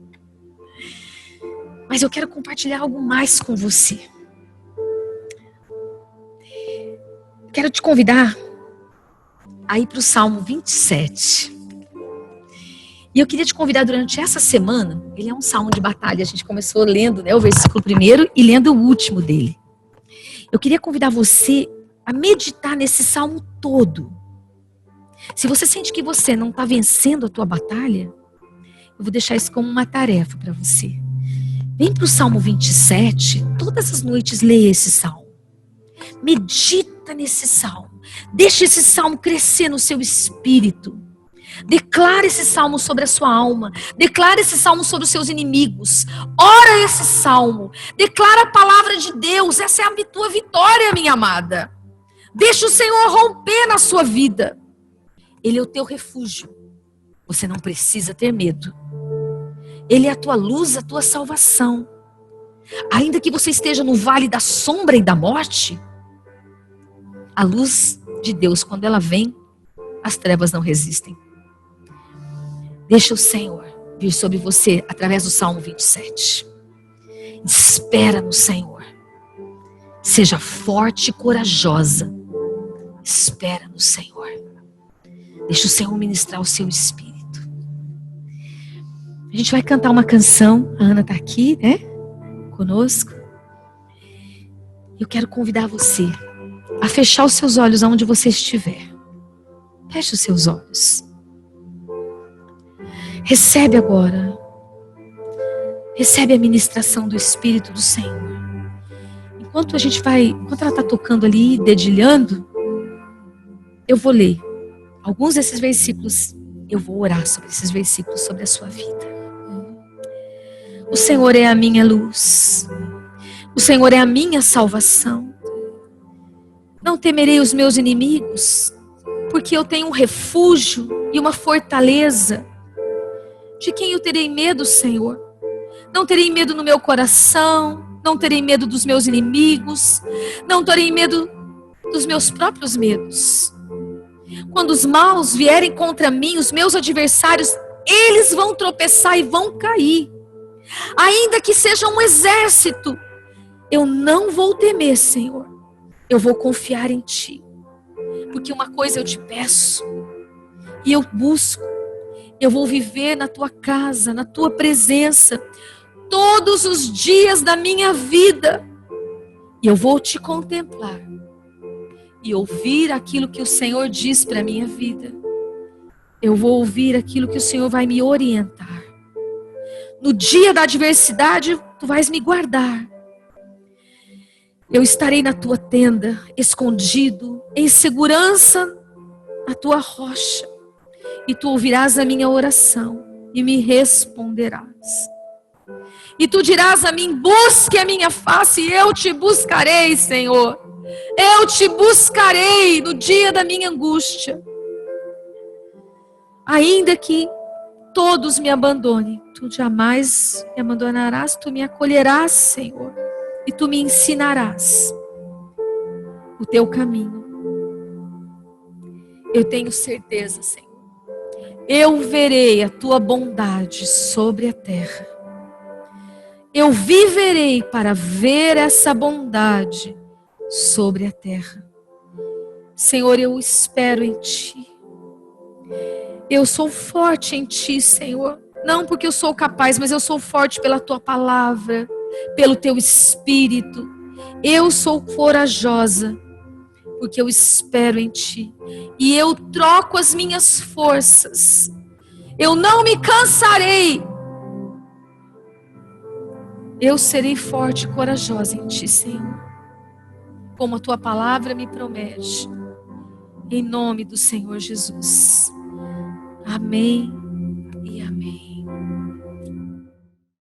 Mas eu quero compartilhar algo mais com você. quero te convidar a ir para o Salmo 27. E eu queria te convidar durante essa semana, ele é um salmo de batalha, a gente começou lendo, né, o versículo primeiro e lendo o último dele. Eu queria convidar você a meditar nesse salmo todo. Se você sente que você não está vencendo a tua batalha, eu vou deixar isso como uma tarefa para você. Vem para o Salmo 27, todas as noites leia esse salmo. Medita nesse salmo. Deixa esse salmo crescer no seu espírito. Declara esse salmo sobre a sua alma. Declara esse salmo sobre os seus inimigos. Ora esse salmo. Declara a palavra de Deus. Essa é a tua vitória, minha amada. Deixa o Senhor romper na sua vida. Ele é o teu refúgio. Você não precisa ter medo. Ele é a tua luz, a tua salvação. Ainda que você esteja no vale da sombra e da morte, a luz de Deus, quando ela vem, as trevas não resistem. Deixa o Senhor vir sobre você através do Salmo 27. Espera no Senhor. Seja forte e corajosa. Espera no Senhor. Deixa o Senhor ministrar o seu espírito. A gente vai cantar uma canção. A Ana está aqui, né? Conosco. Eu quero convidar você a fechar os seus olhos aonde você estiver. Feche os seus olhos. Recebe agora. Recebe a ministração do Espírito do Senhor. Enquanto ela está tocando ali, dedilhando, eu vou ler alguns desses versículos. Eu vou orar sobre esses versículos, sobre a sua vida. O Senhor é a minha luz. O Senhor é a minha salvação. Não temerei os meus inimigos, porque eu tenho um refúgio e uma fortaleza. De quem eu terei medo, Senhor? Não terei medo no meu coração, não terei medo dos meus inimigos, não terei medo dos meus próprios medos. Quando os maus vierem contra mim, os meus adversários, eles vão tropeçar e vão cair. Ainda que seja um exército, eu não vou temer, Senhor. Eu vou confiar em Ti. Porque uma coisa eu te peço, e eu busco. Eu vou viver na Tua casa, na Tua presença, todos os dias da minha vida. E eu vou Te contemplar. E ouvir aquilo que o Senhor diz para a minha vida. Eu vou ouvir aquilo que o Senhor vai me orientar. No dia da adversidade, Tu vais me guardar. Eu estarei na Tua tenda, escondido, em segurança na Tua rocha. E Tu ouvirás a minha oração e me responderás. E Tu dirás a mim, busque a minha face e eu te buscarei, Senhor. Eu te buscarei no dia da minha angústia. Ainda que todos me abandonem, Tu jamais me abandonarás, Tu me acolherás, Senhor. E Tu me ensinarás o Teu caminho. Eu tenho certeza, Senhor. Eu verei a Tua bondade sobre a terra. Eu viverei para ver essa bondade sobre a terra. Senhor, eu espero em Ti. Eu sou forte em Ti, Senhor. Não porque eu sou capaz, mas eu sou forte pela Tua palavra, pelo Teu Espírito. Eu sou corajosa, porque eu espero em Ti. E eu troco as minhas forças. Eu não me cansarei. Eu serei forte e corajosa em Ti, Senhor. Como a Tua palavra me promete. Em nome do Senhor Jesus. Amém.